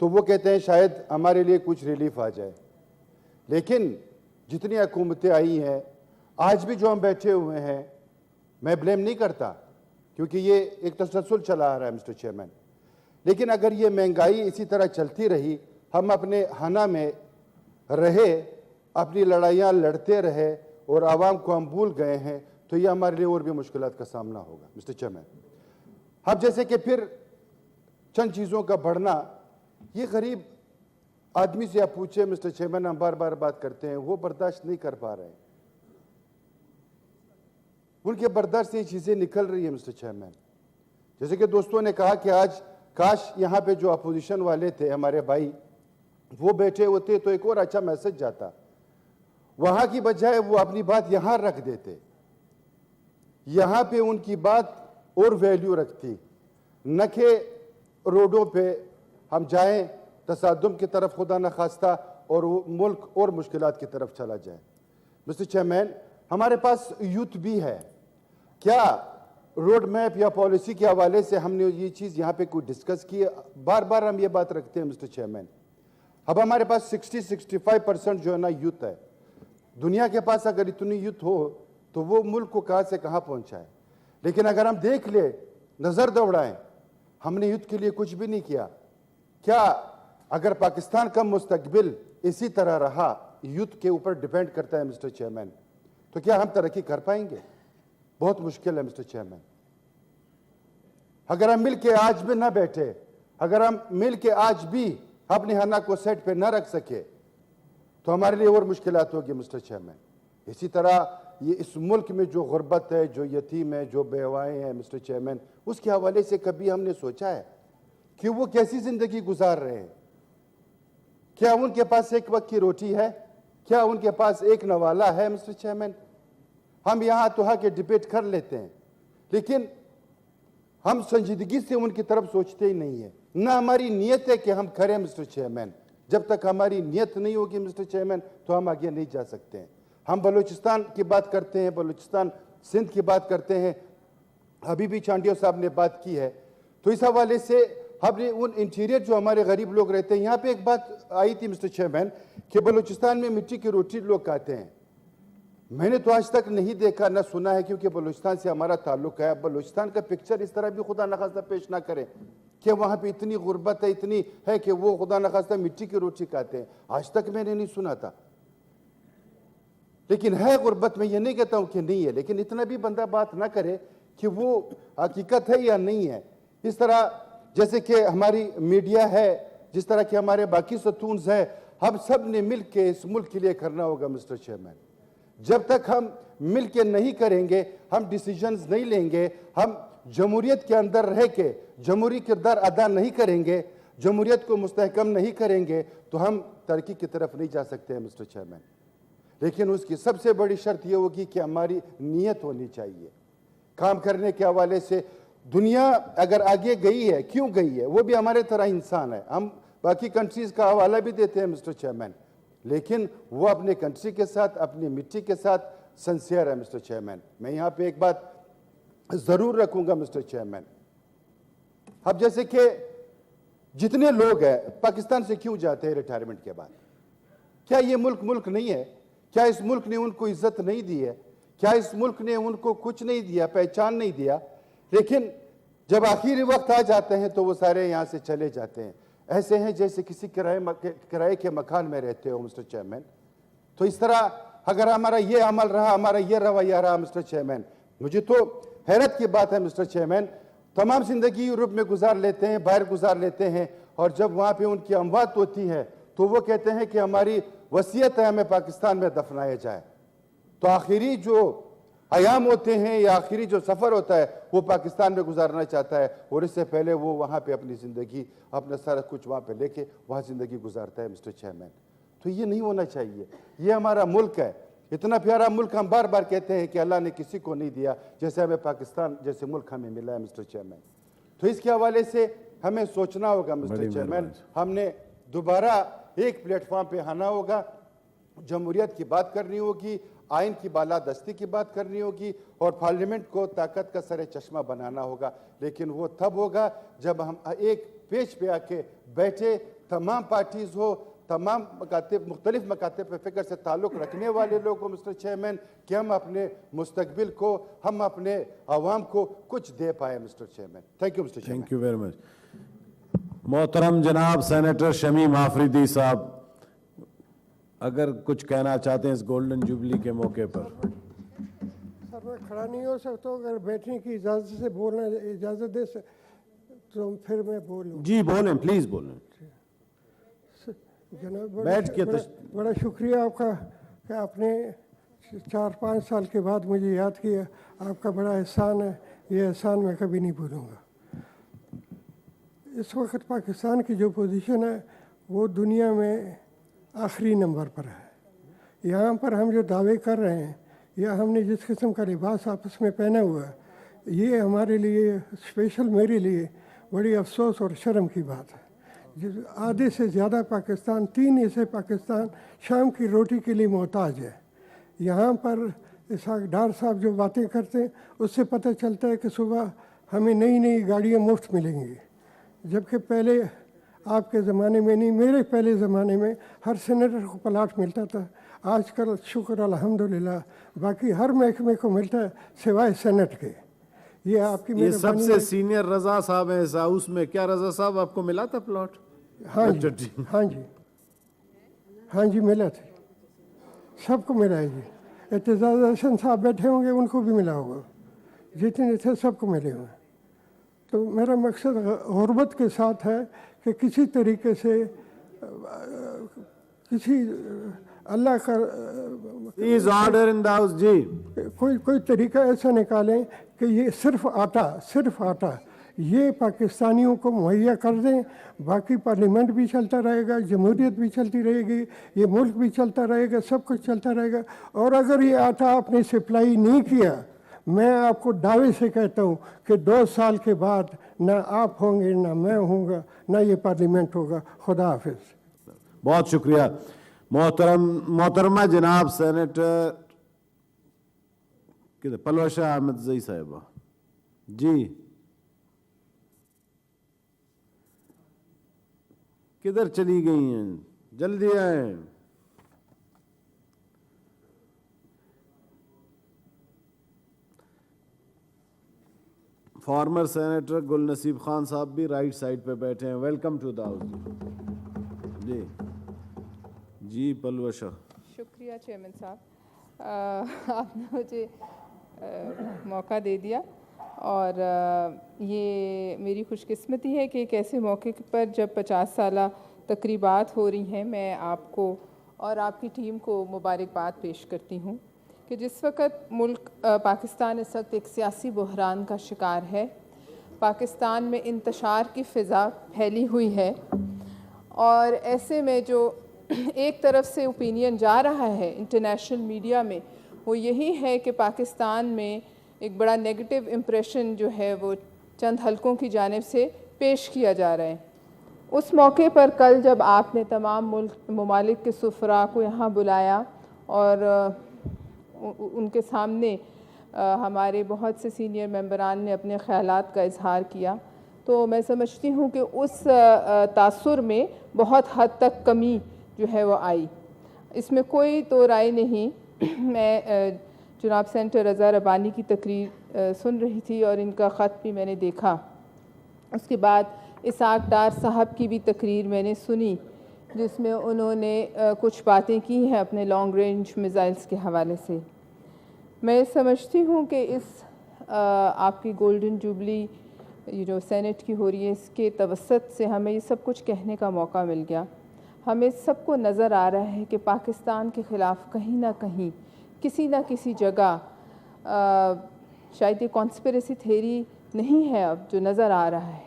تو وہ کہتے ہیں شاید ہمارے لیے کچھ ریلیف آ جائے. لیکن جتنی حکومتیں آئی ہیں آج بھی جو ہم بیٹھے ہوئے ہیں, میں بلیم نہیں کرتا کیونکہ یہ ایک تسلسل چلا آ رہا ہے مسٹر چیئرمین, لیکن اگر یہ مہنگائی اسی طرح چلتی رہی, ہم اپنے ہنا میں رہے, اپنی لڑائیاں لڑتے رہے اور عوام کو ہم بھول گئے ہیں, تو یہ ہمارے لیے اور بھی مشکلات کا سامنا ہوگا مسٹر چیئرمین. اب جیسے کہ پھر چند چیزوں کا بڑھنا, یہ غریب آدمی سے آپ پوچھیں مسٹر چیئرمین, ہم بار بار بات کرتے ہیں, وہ برداشت نہیں کر پا رہے ہیں, ان کے برداشت سے یہ چیزیں نکل رہی ہیں مسٹر چیئرمین. جیسے کہ دوستوں نے کہا کہ آج کاش یہاں پہ جو اپوزیشن والے تھے ہمارے بھائی وہ بیٹھے ہوتے تو ایک اور اچھا میسج جاتا, وہاں کی بجائے وہ اپنی بات یہاں رکھ دیتے, یہاں پہ ان کی بات اور ویلیو رکھتی, نہ کہ روڈوں پہ ہم جائیں تصادم کی طرف خدا نخواستہ اور وہ ملک اور مشکلات کی طرف چلا جائے. مسٹر چیئرمین, ہمارے پاس یوتھ بھی ہے, کیا روڈ میپ یا پالیسی کے حوالے سے ہم نے یہ چیز یہاں پہ کوئی ڈسکس کی؟ بار بار ہم یہ بات رکھتے ہیں مسٹر چیئرمین. اب ہمارے پاس 60-65% جو ہے نا یوتھ ہے. دنیا کے پاس اگر اتنی یوتھ ہو تو وہ ملک کو کہاں سے کہاں پہنچا ہے. لیکن اگر ہم دیکھ لیں, نظر دوڑائیں, ہم نے یوتھ کے لیے کچھ بھی نہیں کیا. کیا اگر پاکستان کا مستقبل اسی طرح رہا, یوتھ کے اوپر ڈیپینڈ کرتا ہے مسٹر چیئرمین, تو کیا ہم ترقی کر پائیں گے؟ بہت مشکل ہے مسٹر چیئرمین. اگر ہم مل کے آج بھی نہ بیٹھے, اگر ہم مل کے آج بھی اپنے ہنا کو سیٹ پہ نہ رکھ سکے, تو ہمارے لیے اور مشکلات ہوگی مسٹر چیئرمین. اسی طرح یہ اس ملک میں جو غربت ہے, جو یتیم ہے, جو بیوائیں ہیں مسٹر چیئرمین, اس کے حوالے سے کبھی ہم نے سوچا ہے کہ وہ کیسی زندگی گزار رہے ہیں؟ کیا ان کے پاس ایک وقت کی روٹی ہے؟ کیا ان کے پاس ایک نوالا ہے مسٹر چیئرمین؟ ہم یہاں تو کے ڈیبیٹ کر لیتے ہیں, لیکن ہم سنجیدگی سے ان کی طرف سوچتے ہی نہیں ہیں. نہ ہماری نیت ہے کہ ہم کریں مسٹر چیئرمین. جب تک ہماری نیت نہیں ہوگی مسٹر چیئرمین تو ہم آگے نہیں جا سکتے ہیں. ہم بلوچستان کی بات کرتے ہیں, بلوچستان سندھ کی بات کرتے ہیں, ابھی بھی چانڈیو صاحب نے بات کی ہے. تو اس حوالے سے ہم نے ان انٹیریئر جو ہمارے غریب لوگ رہتے ہیں, یہاں پہ ایک بات آئی تھی مسٹر چیئرمین کہ بلوچستان میں مٹی کی روٹی لوگ کھاتے ہیں. میں نے تو آج تک نہیں دیکھا نہ سنا ہے, کیونکہ بلوچستان سے ہمارا تعلق ہے. بلوچستان کا پکچر اس طرح بھی خدا نخواستہ پیش نہ کریں کہ وہاں پہ اتنی غربت ہے, اتنی ہے کہ وہ خدا نخواستہ مٹی کی روٹی کھاتے ہیں. آج تک میں نے نہیں سنا تھا. لیکن ہے غربت, میں یہ نہیں کہتا ہوں کہ نہیں ہے, لیکن اتنا بھی بندہ بات نہ کرے کہ وہ حقیقت ہے یا نہیں ہے. اس طرح جیسے کہ ہماری میڈیا ہے, جس طرح کہ ہمارے باقی ستونز ہیں, ہم سب نے مل کے اس ملک کے لیے کرنا ہوگا مسٹر چیئرمین. جب تک ہم مل کے نہیں کریں گے, ہم ڈیسیجنز نہیں لیں گے, ہم جمہوریت کے اندر رہ کے جمہوری کردار ادا نہیں کریں گے, جمہوریت کو مستحکم نہیں کریں گے, تو ہم ترقی کی طرف نہیں جا سکتے ہیں مسٹر چیئرمین. لیکن اس کی سب سے بڑی شرط یہ ہوگی کہ ہماری نیت ہونی چاہیے کام کرنے کے حوالے سے. دنیا اگر آگے گئی ہے, کیوں گئی ہے؟ وہ بھی ہمارے طرح انسان ہے. ہم باقی کنٹریز کا حوالہ بھی دیتے ہیں مسٹر چیئرمین, لیکن وہ اپنے کنٹری کے ساتھ, اپنی مٹی کے ساتھ سنسیئر ہے مسٹر چیئرمین. میں یہاں پہ ایک بات ضرور رکھوں گا مسٹر چیئرمین. اب جیسے کہ جتنے لوگ ہیں پاکستان سے کیوں جاتے ہیں ریٹائرمنٹ کے بعد؟ کیا یہ ملک نہیں ہے؟ کیا اس ملک نے ان کو عزت نہیں دی ہے؟ کیا اس ملک نے ان کو کچھ نہیں دیا, پہچان نہیں دیا؟ لیکن جب آخری وقت آ جاتے ہیں تو وہ سارے یہاں سے چلے جاتے ہیں. ایسے ہیں جیسے کسی کرائے کے مکان میں رہتے ہو مسٹر چیئرمین. تو اس طرح اگر ہمارا یہ عمل رہا, ہمارا یہ رویہ رہا مسٹر چیئرمین, مجھے تو حیرت کی بات ہے مسٹر چیئرمین. تمام زندگی یورپ میں گزار لیتے ہیں, باہر گزار لیتے ہیں, اور جب وہاں پہ ان کی اموات ہوتی ہے تو وہ کہتے ہیں کہ ہماری وصیت ہے ہمیں پاکستان میں دفنایا جائے. تو آخری جو ایام ہوتے ہیں یا آخری جو سفر ہوتا ہے وہ پاکستان میں گزارنا چاہتا ہے, اور اس سے پہلے وہ وہاں پہ اپنی زندگی, اپنا سارا کچھ وہاں پہ لے کے وہاں زندگی گزارتا ہے مسٹر چیئرمین. تو یہ نہیں ہونا چاہیے. یہ ہمارا ملک ہے, اتنا پیارا ملک. ہم بار بار کہتے ہیں کہ اللہ نے کسی کو نہیں دیا جیسے ہمیں پاکستان جیسے ملک ہمیں ملا ہے مسٹر چیئرمین. تو اس کے حوالے سے ہمیں سوچنا ہوگا مسٹر چیئرمین. ہم نے دوبارہ ایک پلیٹ فارم پہ آنا ہوگا, جمہوریت کی بات کرنی ہوگی, آئین کی بالادستی کی بات کرنی ہوگی, اور پارلیمنٹ کو طاقت کا سر چشمہ بنانا ہوگا. لیکن وہ تب ہوگا جب ہم ایک پیج پہ آ کے بیٹھے, تمام پارٹیز ہو, تمام مختلف مکاتب پہ فکر سے تعلق رکھنے والے لوگ ہو مسٹر چیئرمین, کہ ہم اپنے مستقبل کو, ہم اپنے عوام کو کچھ دے پائے mister chairman. Thank you mister chairman. Thank you very much. محترم جناب سینیٹر شمیم آفریدی صاحب, اگر کچھ کہنا چاہتے ہیں اس گولڈن جوبلی کے موقع پر. سر میں کھڑا نہیں ہو سکتا, اگر بیٹھنے کی اجازت سے بولنا اجازت دے تو پھر میں بولوں. جی بولیں, پلیز بولیں. جناب بیٹھ کے بڑا شکریہ آپ کا کہ آپ نے 4-5 سال کے بعد مجھے یاد کیا. آپ کا بڑا احسان ہے, یہ احسان میں کبھی نہیں بھولوں گا. اس وقت پاکستان کی جو پوزیشن ہے وہ دنیا میں آخری نمبر پر ہے. یہاں پر ہم جو دعوے کر رہے ہیں یا ہم نے جس قسم کا لباس آپس میں پہنا ہوا ہے, یہ ہمارے لیے اسپیشل, میرے لیے بڑی افسوس اور شرم کی بات ہے. آدھے سے زیادہ پاکستان, 3 حصے پاکستان شام کی روٹی کے لیے محتاج ہے. یہاں پر اسحاق ڈار صاحب جو باتیں کرتے ہیں اس سے پتہ چلتا ہے کہ صبح ہمیں نئی نئی گاڑیاں مفت ملیں گی, جبکہ پہلے آپ کے زمانے میں نہیں, میرے پہلے زمانے میں ہر سینیٹر کو پلاٹ ملتا تھا. آج کل شکر الحمدللہ باقی ہر محکمے کو ملتا ہے سوائے سینٹ کے. یہ آپ کی یہ سب سے سینئر رضا صاحب ہیں اس ہاؤس میں. کیا رضا صاحب آپ کو ملا تھا پلاٹ؟ ہاں جی, ہاں جی, ہاں جی ملا تھا, سب کو ملا ہے جی. اعتزاز احسن صاحب بیٹھے ہوں گے, ان کو بھی ملا ہوگا, جتنے تھے سب کو ملے ہوئے. تو میرا مقصد غربت کے ساتھ ہے کہ کسی طریقے سے کسی اللہ کا کوئی طریقہ ایسا نکالیں کہ یہ صرف آٹا یہ پاکستانیوں کو مہیا کر دیں. باقی پارلیمنٹ بھی چلتا رہے گا, جمہوریت بھی چلتی رہے گی, یہ ملک بھی چلتا رہے گا, سب کچھ چلتا رہے گا. اور اگر یہ آٹا آپ نے سپلائی نہیں کیا, میں آپ کو دعوے سے کہتا ہوں کہ 2 سال کے بعد نہ آپ ہوں گے, نہ میں ہوں گا, نہ یہ پارلیمنٹ ہوگا. خدا حافظ. بہت شکریہ. محترمہ جناب سینیٹر پلوشہ احمد زئی صاحبہ, جی کدھر چلی گئی ہیں؟ جلدی آئیں. فارمر سینیٹر گل نصیب خان صاحب بھی رائٹ سائڈ پہ بیٹھے ہیں. Welcome to the house. جی جی پلوشہ. شکریہ چیئرمین صاحب, آپ نے مجھے موقع دے دیا, اور یہ میری خوش قسمتی ہے کہ ایک ایسے موقع پر جب 50 سالہ تقریبات ہو رہی ہیں, میں آپ کو اور آپ کی ٹیم کو مبارکباد پیش کرتی ہوں کہ جس وقت ملک پاکستان اس وقت ایک سیاسی بحران کا شکار ہے. پاکستان میں انتشار کی فضا پھیلی ہوئی ہے, اور ایسے میں جو ایک طرف سے اوپینین جا رہا ہے انٹرنیشنل میڈیا میں, وہ یہی ہے کہ پاکستان میں ایک بڑا نیگیٹو امپریشن جو ہے وہ چند حلقوں کی جانب سے پیش کیا جا رہا ہے. اس موقع پر کل جب آپ نے تمام ممالک کے سفراء کو یہاں بلایا اور ان کے سامنے ہمارے بہت سے سینئر ممبران نے اپنے خیالات کا اظہار کیا, تو میں سمجھتی ہوں کہ اس تاثر میں بہت حد تک کمی جو ہے وہ آئی. اس میں کوئی تو رائے نہیں. میں جناب سینیٹر رضا ربانی کی تقریر سن رہی تھی اور ان کا خط بھی میں نے دیکھا. اس کے بعد اسحاق ڈار صاحب کی بھی تقریر میں نے سنی, جس میں انہوں نے کچھ باتیں کی ہیں اپنے لانگ رینج میزائلز کے حوالے سے. میں سمجھتی ہوں کہ اس آپ کی گولڈن جوبلی یہ جو سینٹ کی ہو رہی ہے, اس کے توسط سے ہمیں یہ سب کچھ کہنے کا موقع مل گیا. ہمیں سب کو نظر آ رہا ہے کہ پاکستان کے خلاف کہیں نہ کہیں کسی نہ کسی جگہ شاید یہ کانسپریسی تھیوری نہیں ہے اب جو نظر آ رہا ہے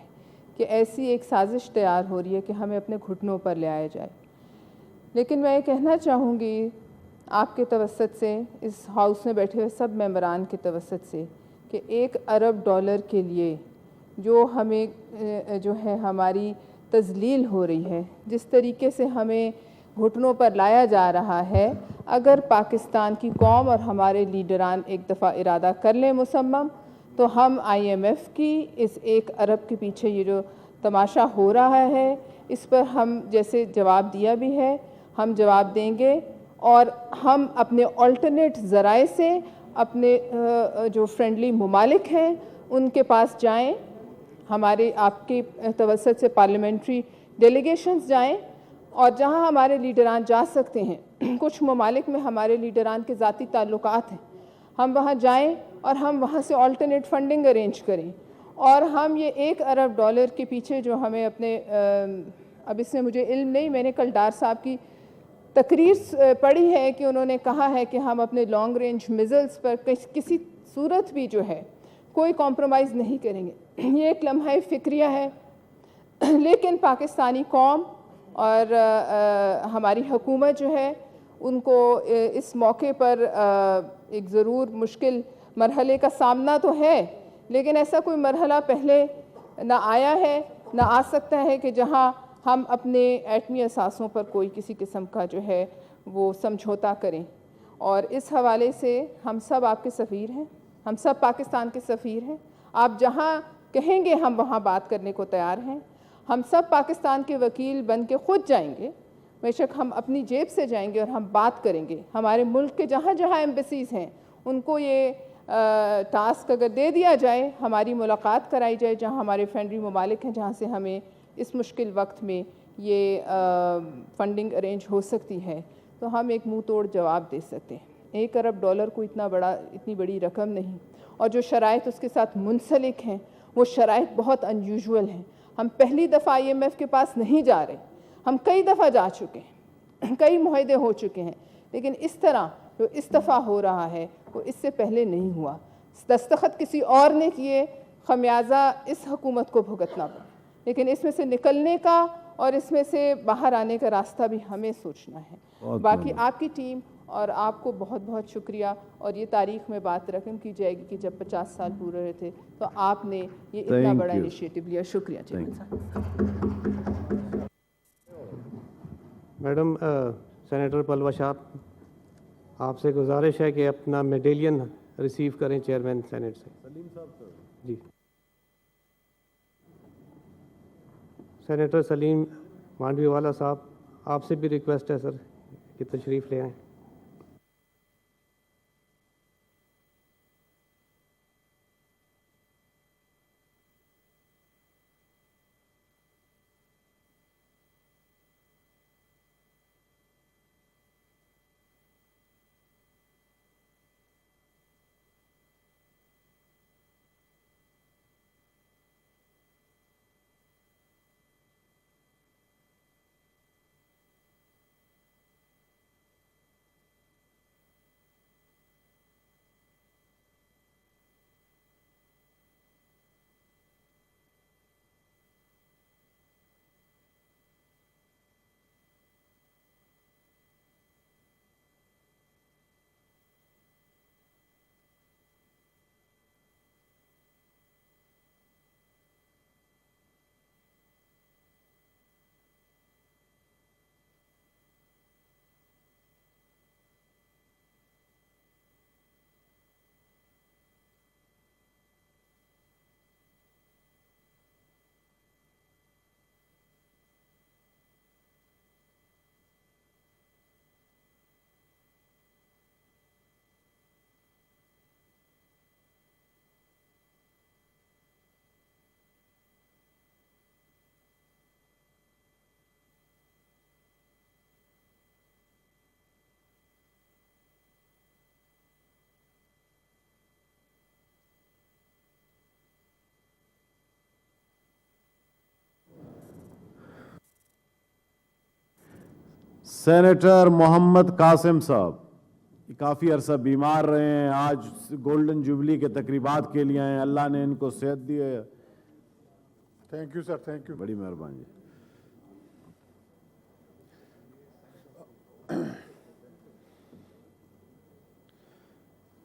کہ ایسی ایک سازش تیار ہو رہی ہے کہ ہمیں اپنے گھٹنوں پر لے آیا جائے. لیکن میں یہ کہنا چاہوں گی آپ کے توسط سے, اس ہاؤس میں بیٹھے ہوئے سب ممبران کے توسط سے, کہ $1 ارب کے لیے جو ہمیں جو ہے ہماری تذلیل ہو رہی ہے, جس طریقے سے ہمیں گھٹنوں پر لایا جا رہا ہے, اگر پاکستان کی قوم اور ہمارے لیڈران ایک دفعہ ارادہ کر لیں مصمم, تو ہم IMF کی اس $1 ارب کے پیچھے یہ جو تماشا ہو رہا ہے, اس پر ہم جیسے جواب دیا بھی ہے، ہم جواب دیں گے، اور ہم اپنے آلٹرنیٹ ذرائع سے اپنے جو فرینڈلی ممالک ہیں ان کے پاس جائیں، ہمارے آپ کے توسط سے پارلیمنٹری ڈیلیگیشنز جائیں، اور جہاں ہمارے لیڈران جا سکتے ہیں، کچھ ممالک میں ہمارے لیڈران کے ذاتی تعلقات ہیں، ہم وہاں جائیں اور ہم وہاں سے آلٹرنیٹ فنڈنگ ارینج کریں، اور ہم یہ $1 ارب کے پیچھے جو ہمیں اپنے اب اس میں مجھے علم نہیں، میں نے کل ڈار صاحب کی تقریر پڑھی ہے کہ انہوں نے کہا ہے کہ ہم اپنے لانگ رینج میزلز پر کسی صورت بھی جو ہے کوئی کمپرومائز نہیں کریں گے۔ یہ ایک لمحہ فکریہ ہے، لیکن پاکستانی قوم اور ہماری حکومت جو ہے ان کو اس موقع پر ایک ضرور مشکل مرحلے کا سامنا تو ہے، لیکن ایسا کوئی مرحلہ پہلے نہ آیا ہے نہ آ سکتا ہے کہ جہاں ہم اپنے ایٹمی اثاثوں پر کوئی کسی قسم کا جو ہے وہ سمجھوتا کریں، اور اس حوالے سے ہم سب آپ کے سفیر ہیں، ہم سب پاکستان کے سفیر ہیں، آپ جہاں کہیں گے ہم وہاں بات کرنے کو تیار ہیں، ہم سب پاکستان کے وکیل بن کے خود جائیں گے، بے شک ہم اپنی جیب سے جائیں گے اور ہم بات کریں گے، ہمارے ملک کے جہاں جہاں ایمبیسیز ہیں ان کو یہ ٹاسک اگر دے دیا جائے، ہماری ملاقات کرائی جائے جہاں ہمارے فرینڈلی ممالک ہیں، جہاں سے ہمیں اس مشکل وقت میں یہ فنڈنگ ارینج ہو سکتی ہے، تو ہم ایک منہ توڑ جواب دے سکتے ہیں۔ $1 ارب کوئی اتنی بڑی رقم نہیں، اور جو شرائط اس کے ساتھ منسلک ہیں وہ شرائط بہت انیوژول ہیں۔ ہم پہلی دفعہ IMF کے پاس نہیں جا رہے، ہم کئی دفعہ جا چکے ہیں، کئی معاہدے ہو چکے ہیں، لیکن اس طرح جو اس دفعہ ہو رہا ہے وہ اس سے پہلے نہیں ہوا۔ دستخط کسی اور نے کیے، خمیازہ اس حکومت کو بھگتنا پڑا، لیکن اس میں سے نکلنے کا اور اس میں سے باہر آنے کا راستہ بھی ہمیں سوچنا ہے۔ باقی آپ کی ٹیم اور آپ کو بہت بہت شکریہ، اور یہ تاریخ میں بات رقم کی جائے گی کہ جب 50 سال پورے ہوئے تھے تو آپ نے یہ اتنا بڑا انیشیٹو لیا۔ شکریہ چیئرمین صاحب۔ میڈم سینیٹر پلوا شاہ، آپ سے گزارش ہے کہ اپنا میڈیلین ریسیو کریں چیئرمین سینیٹ سے۔ سلیم صاحب جی، سینیٹر سلیم مانڈوی والا صاحب، آپ سے بھی ریکویسٹ ہے سر کہ تشریف لے آئیں۔ سینیٹر محمد قاسم صاحب کافی عرصہ بیمار رہے ہیں، آج گولڈن جوبلی کے تقریبات کے لیے آئے ہیں، اللہ نے ان کو صحت دی ہے۔ Thank you sir, thank you. بڑی مہربانی۔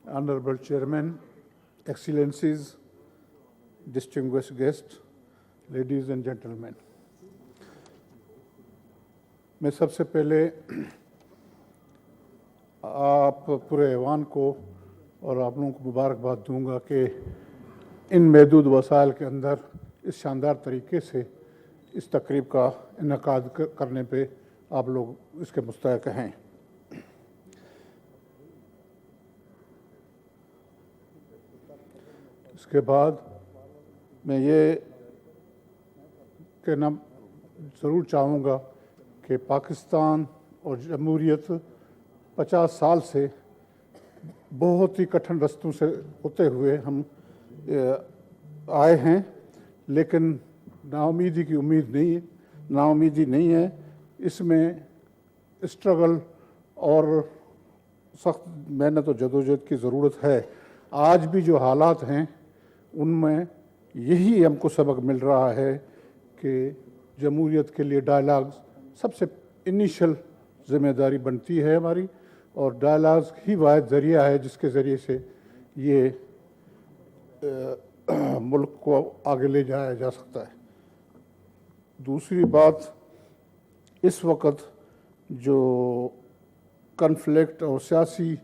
Honorable Chairman, Excellencies, distinguished guests, ladies and gentlemen, میں سب سے پہلے آپ پورے ایوان کو اور آپ لوگوں کو مبارکباد دوں گا کہ ان محدود وسائل کے اندر اس شاندار طریقے سے اس تقریب کا انعقاد کرنے پہ آپ لوگ اس کے مستحق ہیں۔ اس کے بعد میں یہ کہنا ضرور چاہوں گا کہ پاکستان اور جمہوریت 50 سال سے بہت ہی کٹھن رستوں سے ہوتے ہوئے ہم آئے ہیں، لیکن ناامیدی کی ناامیدی نہیں ہے۔ اس میں اسٹرگل اور سخت محنت و جدوجہد کی ضرورت ہے۔ آج بھی جو حالات ہیں ان میں یہی ہم کو سبق مل رہا ہے کہ جمہوریت کے لیے ڈائلاگز سب سے انیشل ذمہ داری بنتی ہے ہماری، اور ڈائلاگز ہی واحد ذریعہ ہے جس کے ذریعے سے یہ ملک کو آگے لے جایا جا سکتا ہے۔ دوسری بات، اس وقت جو کنفلکٹ اور سیاسی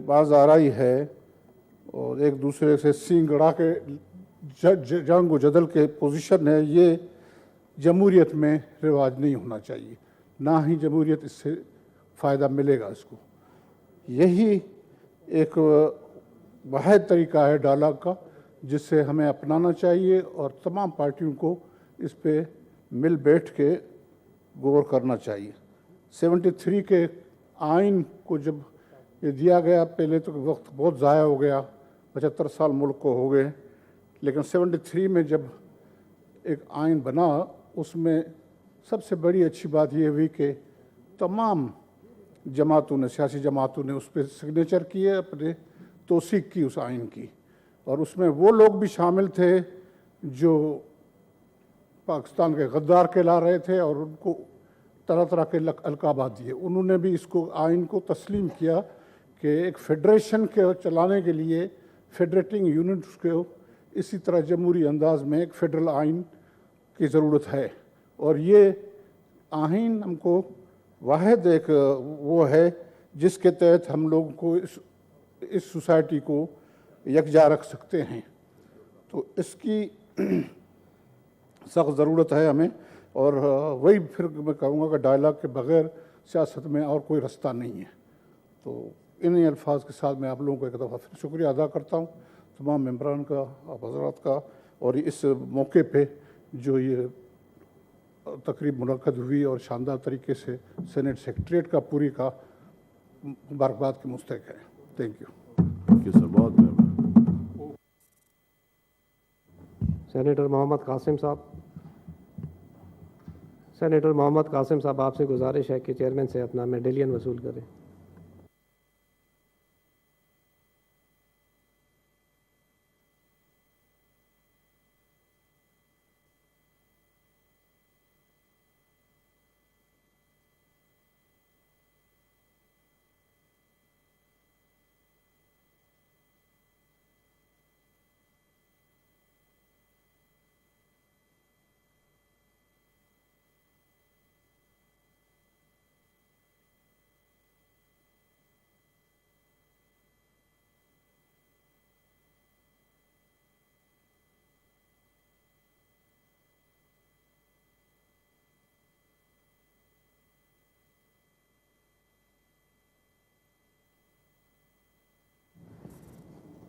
باز آرائی ہے اور ایک دوسرے سے سینگ اڑا کے جنگ و جدل کے پوزیشن ہے، یہ جمہوریت میں رواج نہیں ہونا چاہیے، نہ ہی جمہوریت اس سے فائدہ ملے گا اس کو۔ یہی ایک واحد طریقہ ہے ڈائلاگ کا جس سے ہمیں اپنانا چاہیے، اور تمام پارٹیوں کو اس پہ مل بیٹھ کے غور کرنا چاہیے۔ 73 کے آئین کو جب یہ دیا گیا، پہلے تو وقت بہت ضائع ہو گیا، 75 سال ملک کو ہو گئے، لیکن 73 میں جب ایک آئین بنا، اس میں سب سے بڑی اچھی بات یہ ہوئی کہ تمام جماعتوں نے، سیاسی جماعتوں نے اس پہ سگنیچر کیے، اپنے توثیق کی اس آئین کی، اور اس میں وہ لوگ بھی شامل تھے جو پاکستان کے غدار کہلا رہے تھے اور ان کو طرح طرح کے القابات دیے۔ انہوں نے بھی اس کو آئین کو تسلیم کیا کہ ایک فیڈریشن کے چلانے کے لیے فیڈریٹنگ یونٹس کو اسی طرح جمہوری انداز میں ایک فیڈرل آئین کی ضرورت ہے، اور یہ آئین ہم کو واحد ایک وہ ہے جس کے تحت ہم لوگوں کو اس سوسائٹی کو یکجا رکھ سکتے ہیں۔ تو اس کی سخت ضرورت ہے ہمیں، اور وہی پھر میں کہوں گا کہ ڈائلاگ کے بغیر سیاست میں اور کوئی رستہ نہیں ہے۔ تو انہی الفاظ کے ساتھ میں آپ لوگوں کو ایک دفعہ پھر شکریہ ادا کرتا ہوں، تمام ممبران کا، آپ حضرات کا، اور اس موقع پہ جو یہ تقریب منعقد ہوئی اور شاندار طریقے سے سینٹ سیکریٹریٹ کا پوری کا مبارکباد کے مستحق ہے۔ Thank you. Thank you sir, بہت مہربانی۔ سینیٹر محمد قاسم صاحب، سینیٹر محمد قاسم صاحب، آپ سے گزارش ہے کہ چیئرمین سے اپنا میڈیلین وصول کریں۔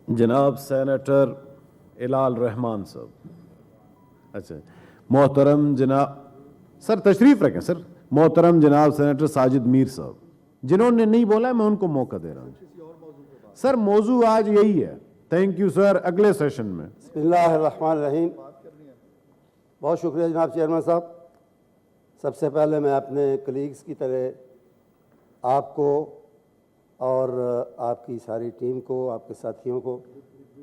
جناب سینیٹر الال رحمان صاحب، اچھا محترم جناب سر تشریف رکھیں سر، محترم جناب سینیٹر ساجد میر صاحب، جنہوں نے نہیں بولا میں ان کو موقع دے رہا ہوں سر، موضوع آج یہی ہے۔ تھینک یو سر، اگلے سیشن میں۔ بسم اللہ الرحمن الرحیم۔ بہت شکریہ جناب چیئرمین صاحب۔ سب سے پہلے میں اپنے کلیگز کی طرح آپ کو اور آپ کی ساری ٹیم کو، آپ کے ساتھیوں کو،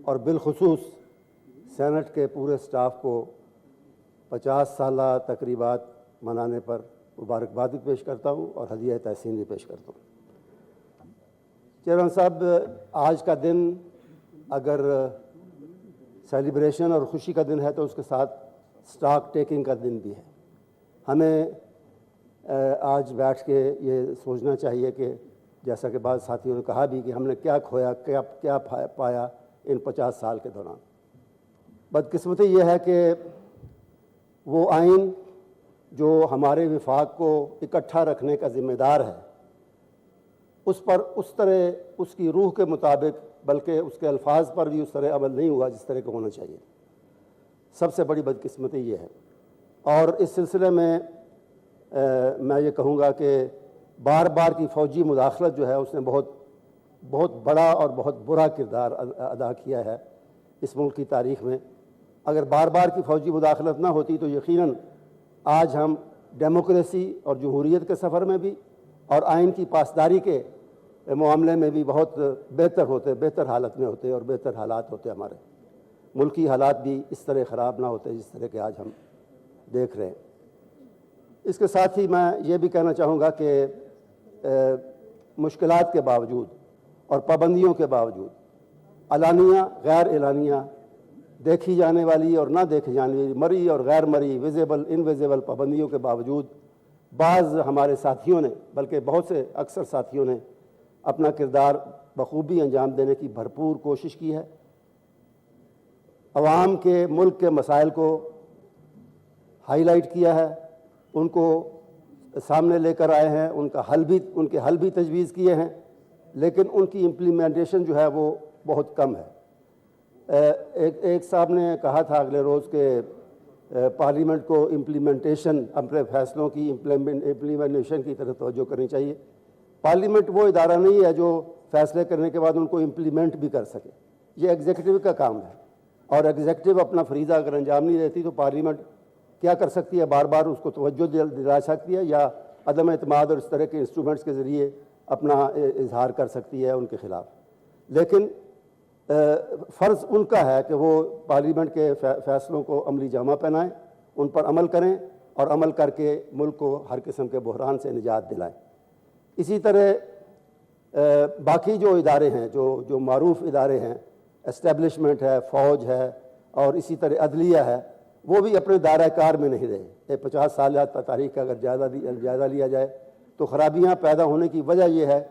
اور بالخصوص سینٹ کے پورے سٹاف کو 50 سالہ تقریبات منانے پر مبارکباد بھی پیش کرتا ہوں اور ہدیہ تحسین بھی پیش کرتا ہوں۔ چیئرمین صاحب، آج کا دن اگر سیلیبریشن اور خوشی کا دن ہے تو اس کے ساتھ سٹاک ٹیکنگ کا دن بھی ہے۔ ہمیں آج بیٹھ کے یہ سوچنا چاہیے کہ جیسا کہ بعض ساتھیوں نے کہا بھی کہ ہم نے کیا کھویا، کیا پایا ان 50 سال کے دوران۔ بدقسمتی یہ ہے کہ وہ آئین جو ہمارے وفاق کو اکٹھا رکھنے کا ذمہ دار ہے اس پر اس طرح اس کی روح کے مطابق بلکہ اس کے الفاظ پر بھی اس طرح عمل نہیں ہوا جس طرح کا ہونا چاہیے. سب سے بڑی بدقسمتی یہ ہے. اور اس سلسلے میں میں یہ کہوں گا کہ بار بار کی فوجی مداخلت جو ہے اس نے بہت بڑا اور بہت برا کردار ادا کیا ہے اس ملک کی تاریخ میں. اگر بار بار کی فوجی مداخلت نہ ہوتی تو یقیناً آج ہم ڈیموکریسی اور جمہوریت کے سفر میں بھی اور آئین کی پاسداری کے معاملے میں بھی بہت بہتر حالت میں ہوتے اور بہتر حالات ہوتے. ہمارے ملکی حالات بھی اس طرح خراب نہ ہوتے جس طرح کے آج ہم دیکھ رہے ہیں. اس کے ساتھ ہی میں یہ بھی کہنا چاہوں گا کہ مشکلات کے باوجود اور پابندیوں کے باوجود علانیہ غیر اعلانیہ دیکھی جانے والی اور نہ دیکھی جانے والی مری اور غیر مری ویزیبل انویزیبل پابندیوں کے باوجود بعض ہمارے ساتھیوں نے بلکہ بہت سے اکثر ساتھیوں نے اپنا کردار بخوبی انجام دینے کی بھرپور کوشش کی ہے. عوام کے ملک کے مسائل کو ہائی لائٹ کیا ہے, ان کو سامنے لے کر آئے ہیں, ان کے حل بھی تجویز کیے ہیں, لیکن ان کی امپلیمنٹیشن جو ہے وہ بہت کم ہے. ایک صاحب نے کہا تھا اگلے روز کہ پارلیمنٹ کو امپلیمنٹیشن اپنے فیصلوں کی امپلیمنٹیشن کی طرف توجہ کرنی چاہیے. پارلیمنٹ وہ ادارہ نہیں ہے جو فیصلے کرنے کے بعد ان کو امپلیمنٹ بھی کر سکے. یہ ایگزیکٹو کا کام ہے, اور ایگزیکٹو اپنا فریضہ اگر انجام نہیں دیتی تو پارلیمنٹ کیا کر سکتی ہے؟ بار بار اس کو توجہ دلا سکتی ہے یا عدم اعتماد اور اس طرح کے انسٹرومنٹس کے ذریعے اپنا اظہار کر سکتی ہے ان کے خلاف. لیکن فرض ان کا ہے کہ وہ پارلیمنٹ کے فیصلوں کو عملی جامہ پہنائیں, ان پر عمل کریں اور عمل کر کے ملک کو ہر قسم کے بحران سے نجات دلائیں. اسی طرح باقی جو ادارے ہیں جو معروف ادارے ہیں, اسٹیبلشمنٹ ہے, فوج ہے اور اسی طرح عدلیہ ہے, وہ بھی اپنے دائرہ کار میں نہیں رہے. 50 سال تاریخ کا اگر جائزہ لیا جائے تو خرابیاں پیدا ہونے کی وجہ یہ ہے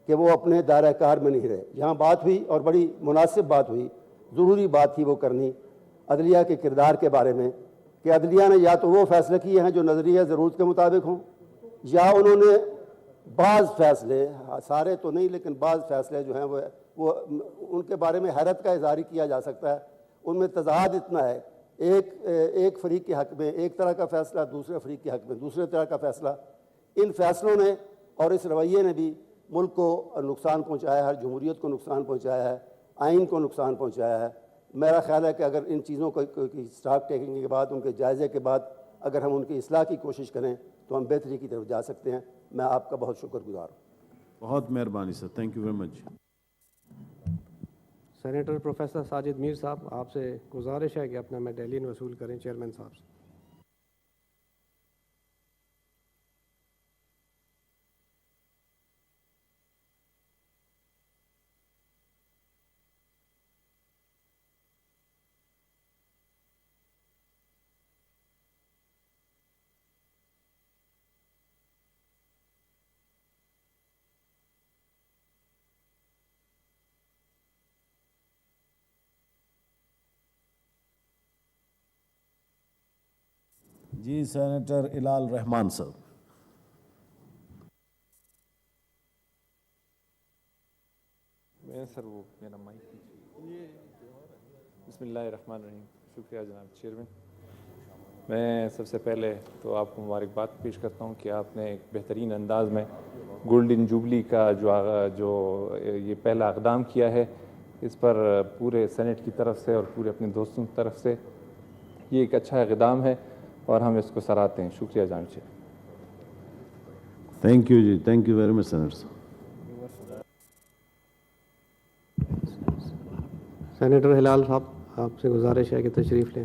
کہ وہ اپنے دائرہ کار میں نہیں رہے. یہاں بات ہوئی اور بڑی مناسب بات ہوئی, ضروری بات تھی وہ کرنی عدلیہ کے کردار کے بارے میں, کہ عدلیہ نے یا تو وہ فیصلے کیے ہیں جو نظریہ ضرورت کے مطابق ہوں, یا انہوں نے بعض فیصلے, سارے تو نہیں لیکن بعض فیصلے جو ہیں وہ ان کے بارے میں حیرت کا اظہار کیا جا سکتا ہے. ان میں تضاد اتنا ہے, ایک فریق کے حق میں ایک طرح کا فیصلہ, دوسرے فریق کے حق میں دوسرے طرح کا فیصلہ. ان فیصلوں نے اور اس رویے نے بھی ملک کو نقصان پہنچایا ہے, جمہوریت کو نقصان پہنچایا ہے, آئین کو نقصان پہنچایا ہے. میرا خیال ہے کہ اگر ان چیزوں کو اسٹاک ٹیکنگ کے بعد, ان کے جائزے کے بعد اگر ہم ان کی اصلاح کی کوشش کریں تو ہم بہتری کی طرف جا سکتے ہیں. میں آپ کا بہت شکر گزار ہوں. بہت مہربانی sir, thank you very much. Senator professor Sajid Mir صاحب, آپ سے گزارش ہے کہ اپنا میڈیلین وصول کریں چیئرمین صاحب سے. جی سینیٹر الال رحمان صاحب. میں سر وہ میرا مائک. بسم اللہ الرحمن الرحیم. شکریہ جناب چیئرمین. میں سب سے پہلے تو آپ کو مبارکباد پیش کرتا ہوں کہ آپ نے ایک بہترین انداز میں گولڈن جوبلی کا جو یہ پہلا اقدام کیا ہے, اس پر پورے سینٹ کی طرف سے اور پورے اپنے دوستوں کی طرف سے یہ ایک اچھا اقدام ہے اور ہم اس کو سراہتے ہیں. شکریہ جناب چیئرمین. تھینک یو جی, thank you very much senator صاحب. سینیٹر ہلال صاحب, آپ سے گزارش ہے کہ تشریف لیں.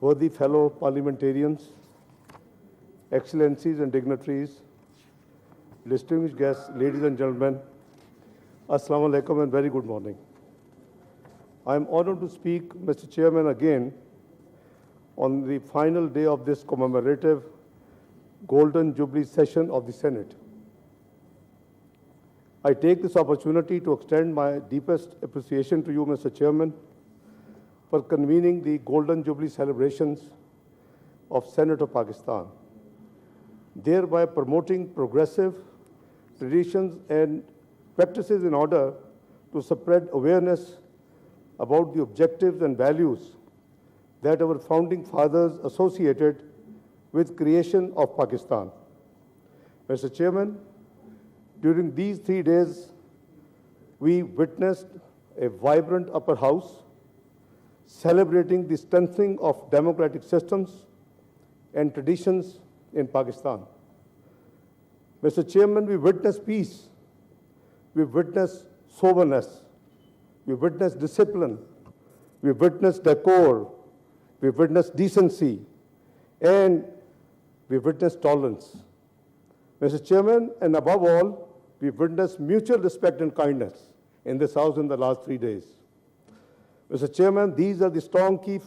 worthy fellow parliamentarians, excellencies and dignitaries, distinguished guests, ladies and gentlemen, Assalamu alaikum and very good morning. I am honored to speak, Mr. Chairman, again on the final day of this commemorative Golden Jubilee session of the Senate. I take this opportunity to extend my deepest appreciation to you, Mr. Chairman, for convening the Golden Jubilee celebrations of Senate of Pakistan, thereby promoting progressive traditions and practices in order to spread awareness about the objectives and values that our founding fathers associated with creation of Pakistan. Mr. Chairman, during these 3 days, we witnessed a vibrant upper house celebrating the strengthening of democratic systems and traditions in Pakistan. Mr. Chairman, we witnessed peace, we witnessed soberness, we witnessed discipline, we witnessed decor, we witnessed decency, and we witnessed tolerance. Mr. Chairman, and above all, we witnessed mutual respect and kindness in this House in the last 3 days. Mr. Chairman, these are the strong key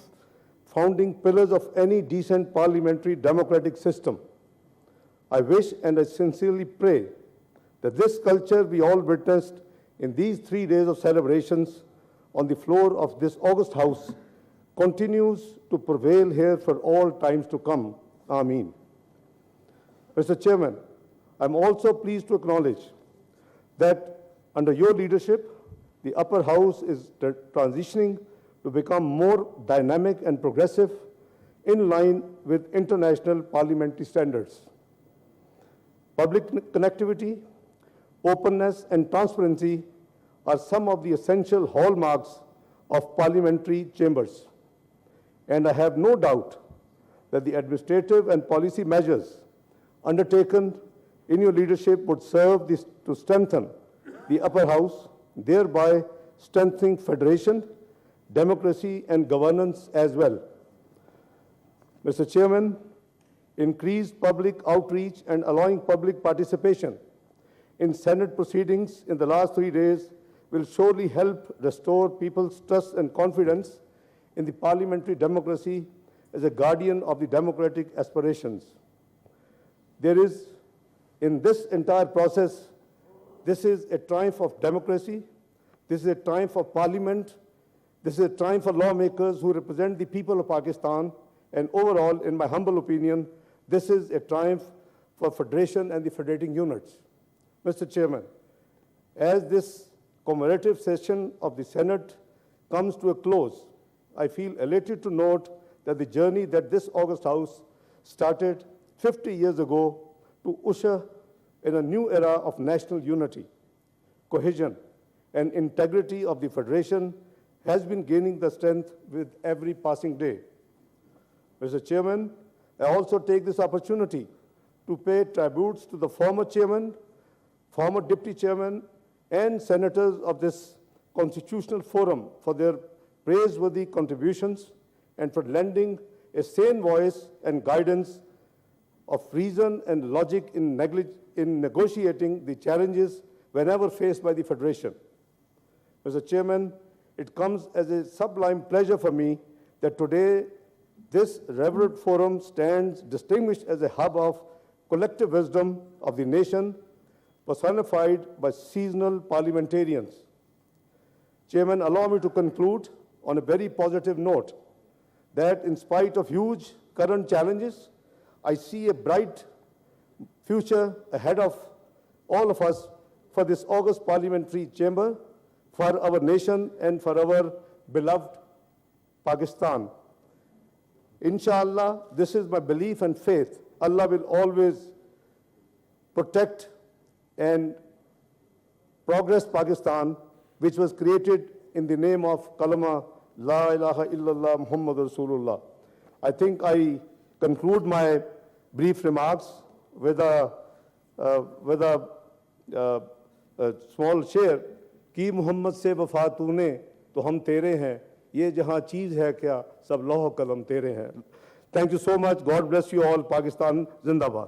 founding pillars of any decent parliamentary democratic system. I wish and I sincerely pray that this culture we all witnessed in these 3 days of celebrations on the floor of this august House continues to prevail here for all times to come. Ameen. Mr. Chairman, I'm also pleased to acknowledge that under your leadership, the upper house is transitioning to become more dynamic and progressive in line with international parliamentary standards. Public connectivity, openness, and transparency are some of the essential hallmarks of parliamentary chambers. And I have no doubt that the administrative and policy measures undertaken in your leadership would serve to strengthen the upper house, thereby strengthening federation, democracy, and governance as well. Mr. Chairman, increased public outreach and allowing public participation in Senate proceedings in the last 3 days will surely help restore people's trust and confidence in the parliamentary democracy as a guardian of the democratic aspirations. There is, in this entire process, this is a triumph of democracy, this is a triumph of parliament, this is a triumph for lawmakers who represent the people of Pakistan, and overall, in my humble opinion, this is a triumph for federation and the federating units. Mr. Chairman, as this commemorative session of the Senate comes to a close, I feel elated to note that the journey that this august House started 50 years ago to usher in a new era of national unity, cohesion, and integrity of the Federation has been gaining the strength with every passing day. Mr. Chairman, I also take this opportunity to pay tributes to the former chairman, former deputy chairman, and senators of this constitutional forum for their praiseworthy contributions and for lending a sane voice and guidance of reason and logic in negotiating the challenges whenever faced by the Federation. Mr. Chairman, it comes as a sublime pleasure for me that today this revered forum stands distinguished as a hub of collective wisdom of the nation, personified by seasonal parliamentarians. Chairman, allow me to conclude on a very positive note that in spite of huge current challenges, I see a bright future ahead of all of us for this August parliamentary chamber, for our nation and for our beloved Pakistan. Inshallah, this is my belief and faith. Allah will always protect and progress Pakistan, which was created in the name of Kalama, La ilaha illallah Muhammad Rasulullah. I think I conclude my brief remarks with a small share. Ki Muhammad se wafa tune, to hum tere hain. Ye jahan cheez hai kya, sab lauh kalam tere hain. Thank you so much. God bless you all. Pakistan Zindabad.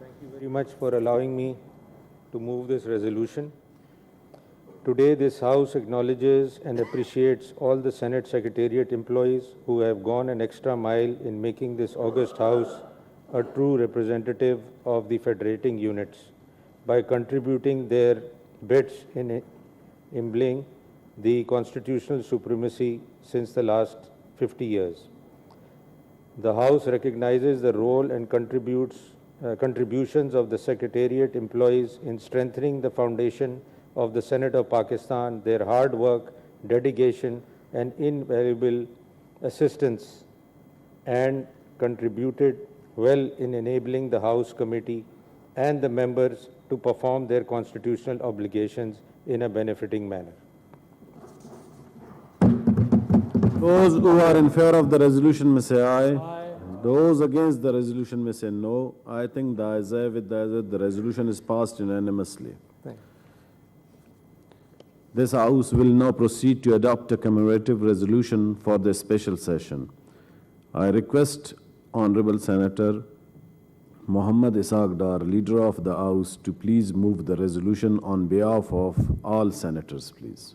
Thank you very much for allowing me to move this resolution. Today, this House acknowledges and appreciates all the Senate Secretariat employees who have gone an extra mile in making this august House a true representative of the federating units by contributing their bits in imbibing the constitutional supremacy since the last 50 years. The House recognizes the role and contributions of the Secretariat employees in strengthening the foundation of the Senate of Pakistan, their hard work, dedication, and invaluable assistance, and contributed well in enabling the House Committee and the members to perform their constitutional obligations in a benefiting manner. Those who are in favor of the resolution may say aye. Aye. Those against the resolution may say no. I think the ayes have it, the resolution is passed unanimously. This House will now proceed to adopt a commemorative resolution for the special session. I request Honorable Senator Muhammad Ishaq Dar, Leader of the House, to please move the resolution on behalf of all senators, please.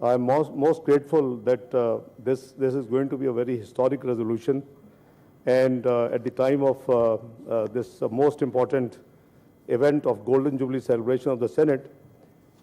I am most grateful that this is going to be a very historic resolution, and at the time of this most important event of Golden Jubilee celebration of the Senate,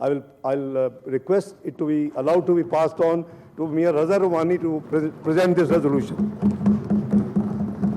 I'll request it to be allowed to be passed on to Mia Raza Rumani to present this resolution.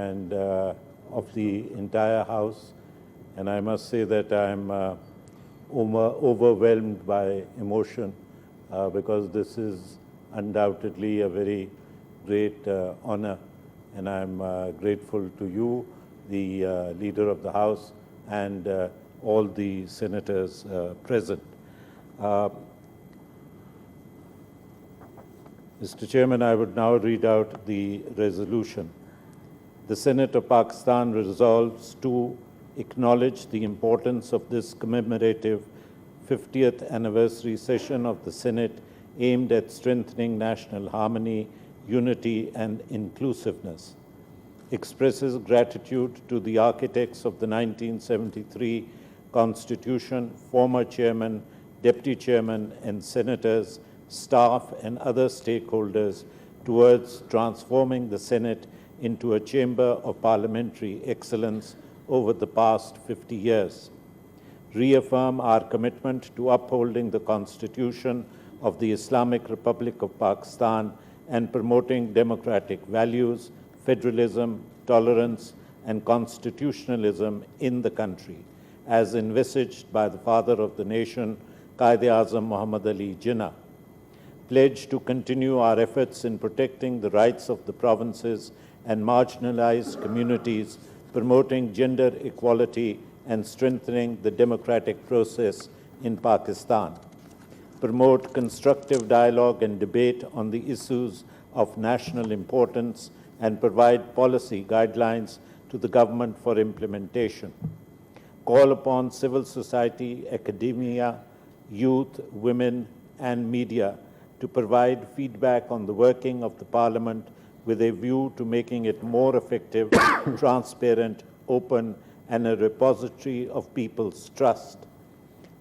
and of the entire house, and I must say that I am overwhelmed by emotion because this is undoubtedly a very great honor, and I am grateful to you, the leader of the house, and all the senators present. Mr. Chairman, I would now read out the resolution. The Senate of Pakistan resolves to acknowledge the importance of this commemorative 50th anniversary session of the Senate aimed at strengthening national harmony, unity, and inclusiveness. Expresses gratitude to the architects of the 1973 Constitution, former chairman, deputy chairman, and senators, staff, and other stakeholders towards transforming the Senate into a chamber of parliamentary excellence over the past 50 years. Reaffirm our commitment to upholding the Constitution of the Islamic Republic of Pakistan and promoting democratic values, federalism, tolerance, and constitutionalism in the country, as envisaged by the father of the nation, Quaid-e-Azam Muhammad Ali Jinnah. Pledge to continue our efforts in protecting the rights of the provinces and marginalized communities, promoting gender equality and strengthening the democratic process in Pakistan. Promote constructive dialogue and debate on the issues of national importance and provide policy guidelines to the government for implementation. Call upon civil society, academia, youth, women, and media to provide feedback on the working of the Parliament with a view to making it more effective, transparent, open, and a repository of people's trust.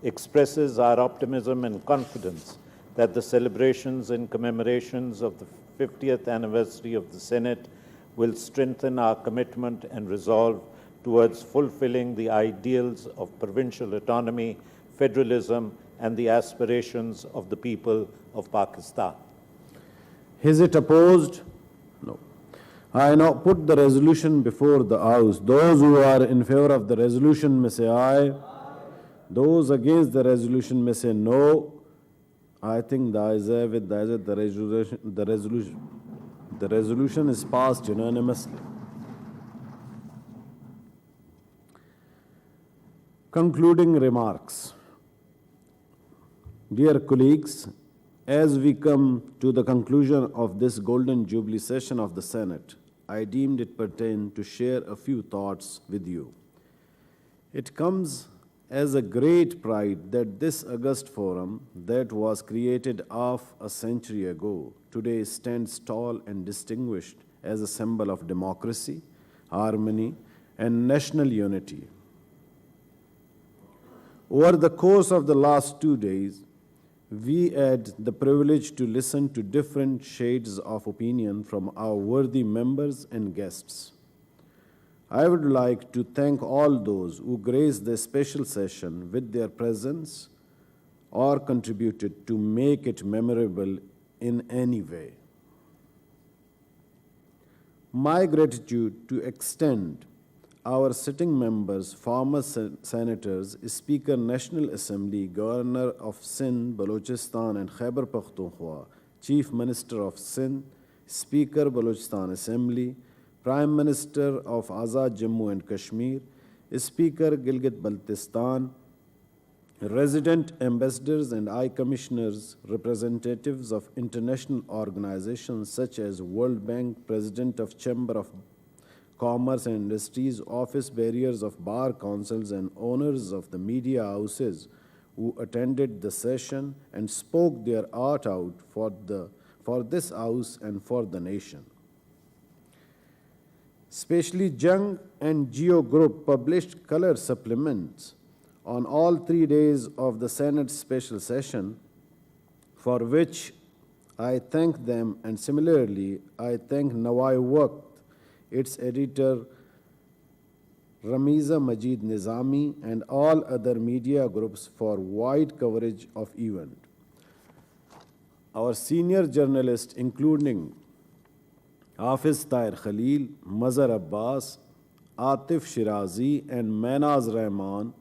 Expresses our optimism and confidence that the celebrations and commemorations of the 50th anniversary of the Senate will strengthen our commitment and resolve towards fulfilling the ideals of provincial autonomy, federalism, and the aspirations of the people of Pakistan. Is it opposed? No. I now put the resolution before the House. Those who are in favor of the resolution may say aye. Those against the resolution may say no. I think the ayes have it, the resolution is passed unanimously. Concluding remarks. Dear colleagues, as we come to the conclusion of this Golden Jubilee session of the Senate, I deemed it pertinent to share a few thoughts with you. It comes as a great pride that this august forum that was created half a century ago today stands tall and distinguished as a symbol of democracy, harmony, and national unity. Over the course of the last 2 days, we had the privilege to listen to different shades of opinion from our worthy members and guests. I would like to thank all those who graced this special session with their presence or contributed to make it memorable in any way. My gratitude to extend our sitting members, former senators, Speaker National Assembly, Governor of Sindh, Balochistan and Khyber Pakhtunkhwa, Chief Minister of Sindh, Speaker Balochistan Assembly, Prime Minister of Azad Jammu and Kashmir, Speaker Gilgit-Baltistan, resident ambassadors and high commissioners, representatives of international organizations such as World Bank, President of Chamber of Commerce and Industries, office bearers of bar councils, and owners of the media houses who attended the session and spoke their heart out for this house and for the nation. Especially Jung and Geo Group published color supplements on all 3 days of the Senate special session, for which I thank them, and similarly, I thank Nawai Waqt, its editor Ramiza Majid Nizami, and all other media groups for wide coverage of event. our senior journalists, including Hafiz Tahir Khalil, Mazhar Abbas, Atif Shirazi, and Manaz Rahman,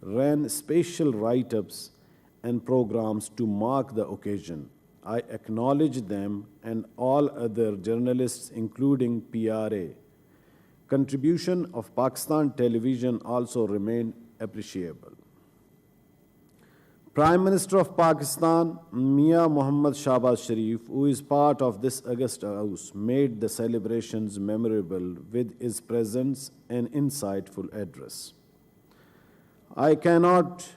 ran special write-ups and programs to mark the occasion. I acknowledge them and all other journalists, including PRA. Contribution of Pakistan television also remained appreciable. Prime Minister of Pakistan, Mia Muhammad Shahbaz Sharif, who is part of this august house, made the celebrations memorable with his presence and insightful address. I cannot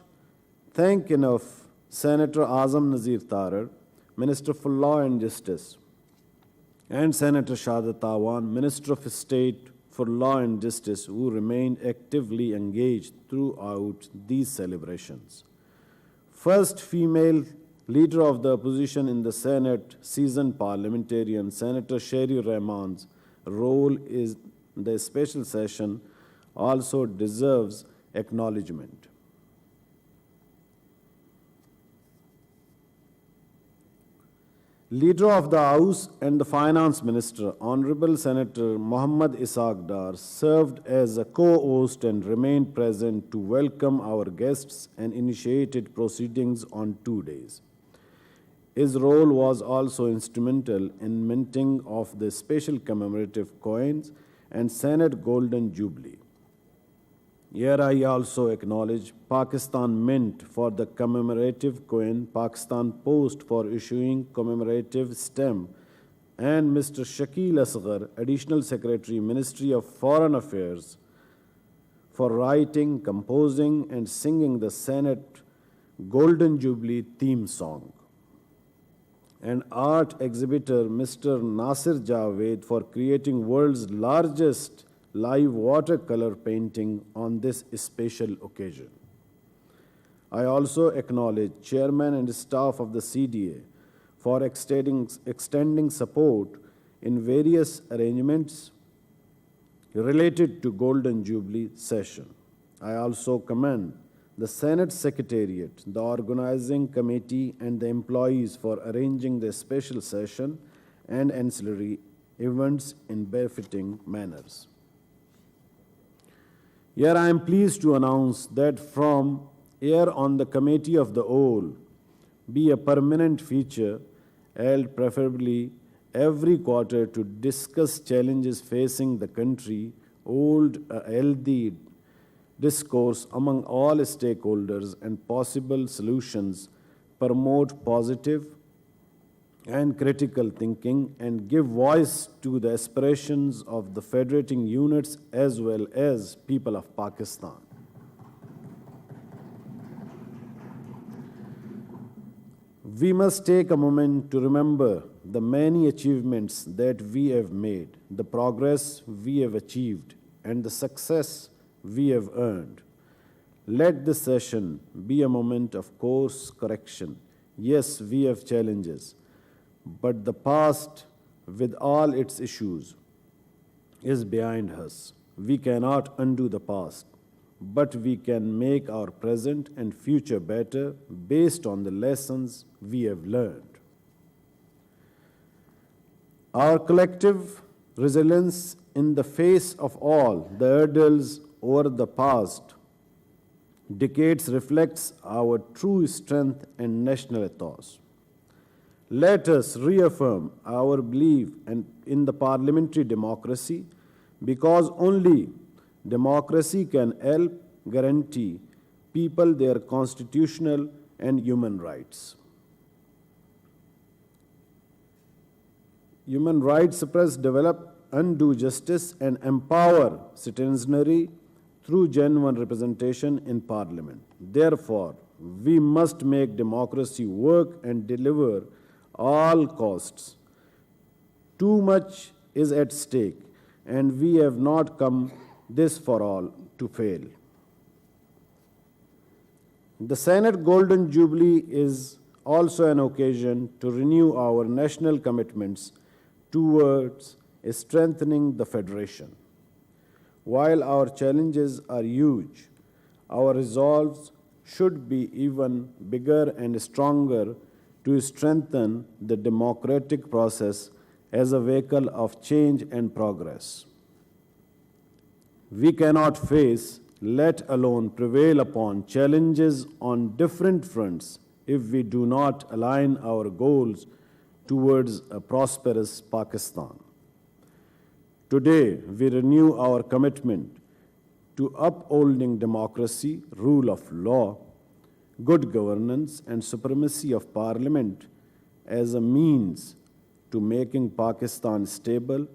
thank enough Senator Azam Nazir Tarar, Minister for Law and Justice, and Senator Shahadat Awan, Minister of State for Law and Justice, who remained actively engaged throughout these celebrations. First female leader of the opposition in the Senate, seasoned parliamentarian, Senator Sherry Rahman's role in the special session also deserves acknowledgement. Leader of the House and the Finance Minister, Honorable Senator Muhammad Ishaq Dar, served as a co-host and remained present to welcome our guests and initiated proceedings on 2 days. His role was also instrumental in minting of the special commemorative coins and Senate Golden Jubilee. Here I also acknowledge Pakistan Mint for the commemorative coin, Pakistan Post for issuing commemorative stamp, and Mr. Shakil Asghar, Additional Secretary, Ministry of Foreign Affairs, for writing, composing, and singing the Senate Golden Jubilee theme song. And art exhibitor Mr. Nasir Javed for creating world's largest live watercolor painting on this special occasion. I also acknowledge Chairman and staff of the CDA for extending support in various arrangements related to Golden Jubilee session. I also commend the Senate Secretariat, the organizing committee, and the employees for arranging the special session and ancillary events in befitting manners. Here I am pleased to announce that from here on the Committee of the Whole be a permanent feature held preferably every quarter to discuss challenges facing the country, hold a healthy discourse among all stakeholders and possible solutions, promote positive and critical thinking, and give voice to the aspirations of the federating units as well as people of Pakistan. We must take a moment to remember the many achievements that we have made, the progress we have achieved, and the success we have earned. Let this session be a moment of course correction. Yes, we have challenges, but the past, with all its issues, is behind us. We cannot undo the past, but we can make our present and future better based on the lessons we have learned. Our collective resilience in the face of all the hurdles over the past decades reflects our true strength and national ethos. Let us reaffirm our belief in the parliamentary democracy, because only democracy can help guarantee people their constitutional and human rights. Human rights suppress, develop, undo justice, and empower citizenry through genuine representation in Parliament. Therefore, we must make democracy work and deliver all costs. Too much is at stake, and we have not come this for all to fail. The Senate Golden Jubilee is also an occasion to renew our national commitments towards strengthening the Federation. While our challenges are huge, our resolves should be even bigger and stronger to strengthen the democratic process as a vehicle of change and progress. We cannot face, let alone prevail upon, challenges on different fronts if we do not align our goals towards a prosperous Pakistan. Today, we renew our commitment to upholding democracy, rule of law, good governance, and supremacy of parliament as a means to making Pakistan stable,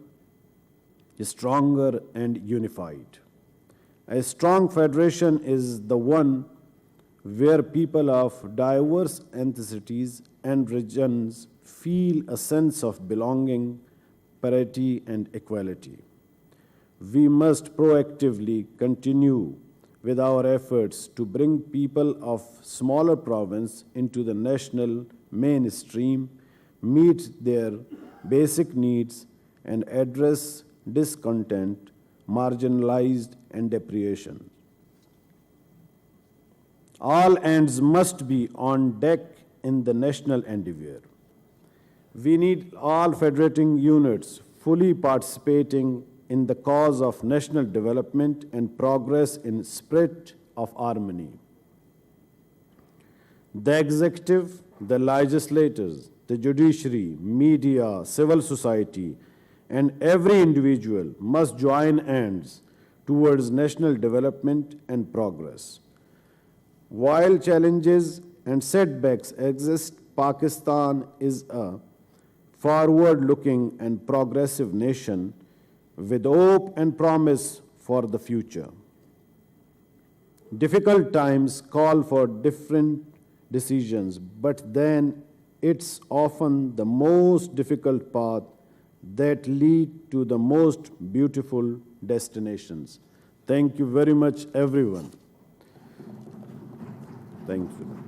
stronger, and unified. A strong federation is the one where people of diverse ethnicities and regions feel a sense of belonging, parity, and equality. We must proactively continue with our efforts to bring people of smaller province into the national mainstream, meet their basic needs, and address discontent, marginalized, and deprivation. All hands must be on deck in the national endeavor. We need all federating units fully participating in the cause of national development and progress in spirit of harmony. The executive, the legislators, the judiciary, media, civil society, and every individual must join hands towards national development and progress. While challenges and setbacks exist, Pakistan is a forward-looking and progressive nation with hope and promise for the future. Difficult times call for different decisions, but then it's often the most difficult path that lead to the most beautiful destinations. Thank you very much, everyone. Thank you.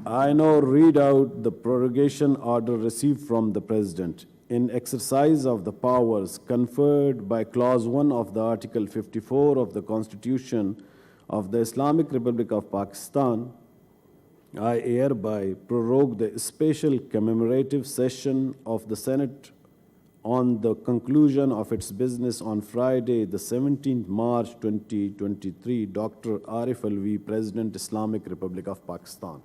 I now read out the prorogation order received from the President. In exercise of the powers conferred by Clause 1 of the Article 54 of the Constitution of the Islamic Republic of Pakistan, I hereby prorogue the special commemorative session of the Senate on the conclusion of its business on Friday, the 17th March 2023, Dr. Arif Alvi, President, Islamic Republic of Pakistan.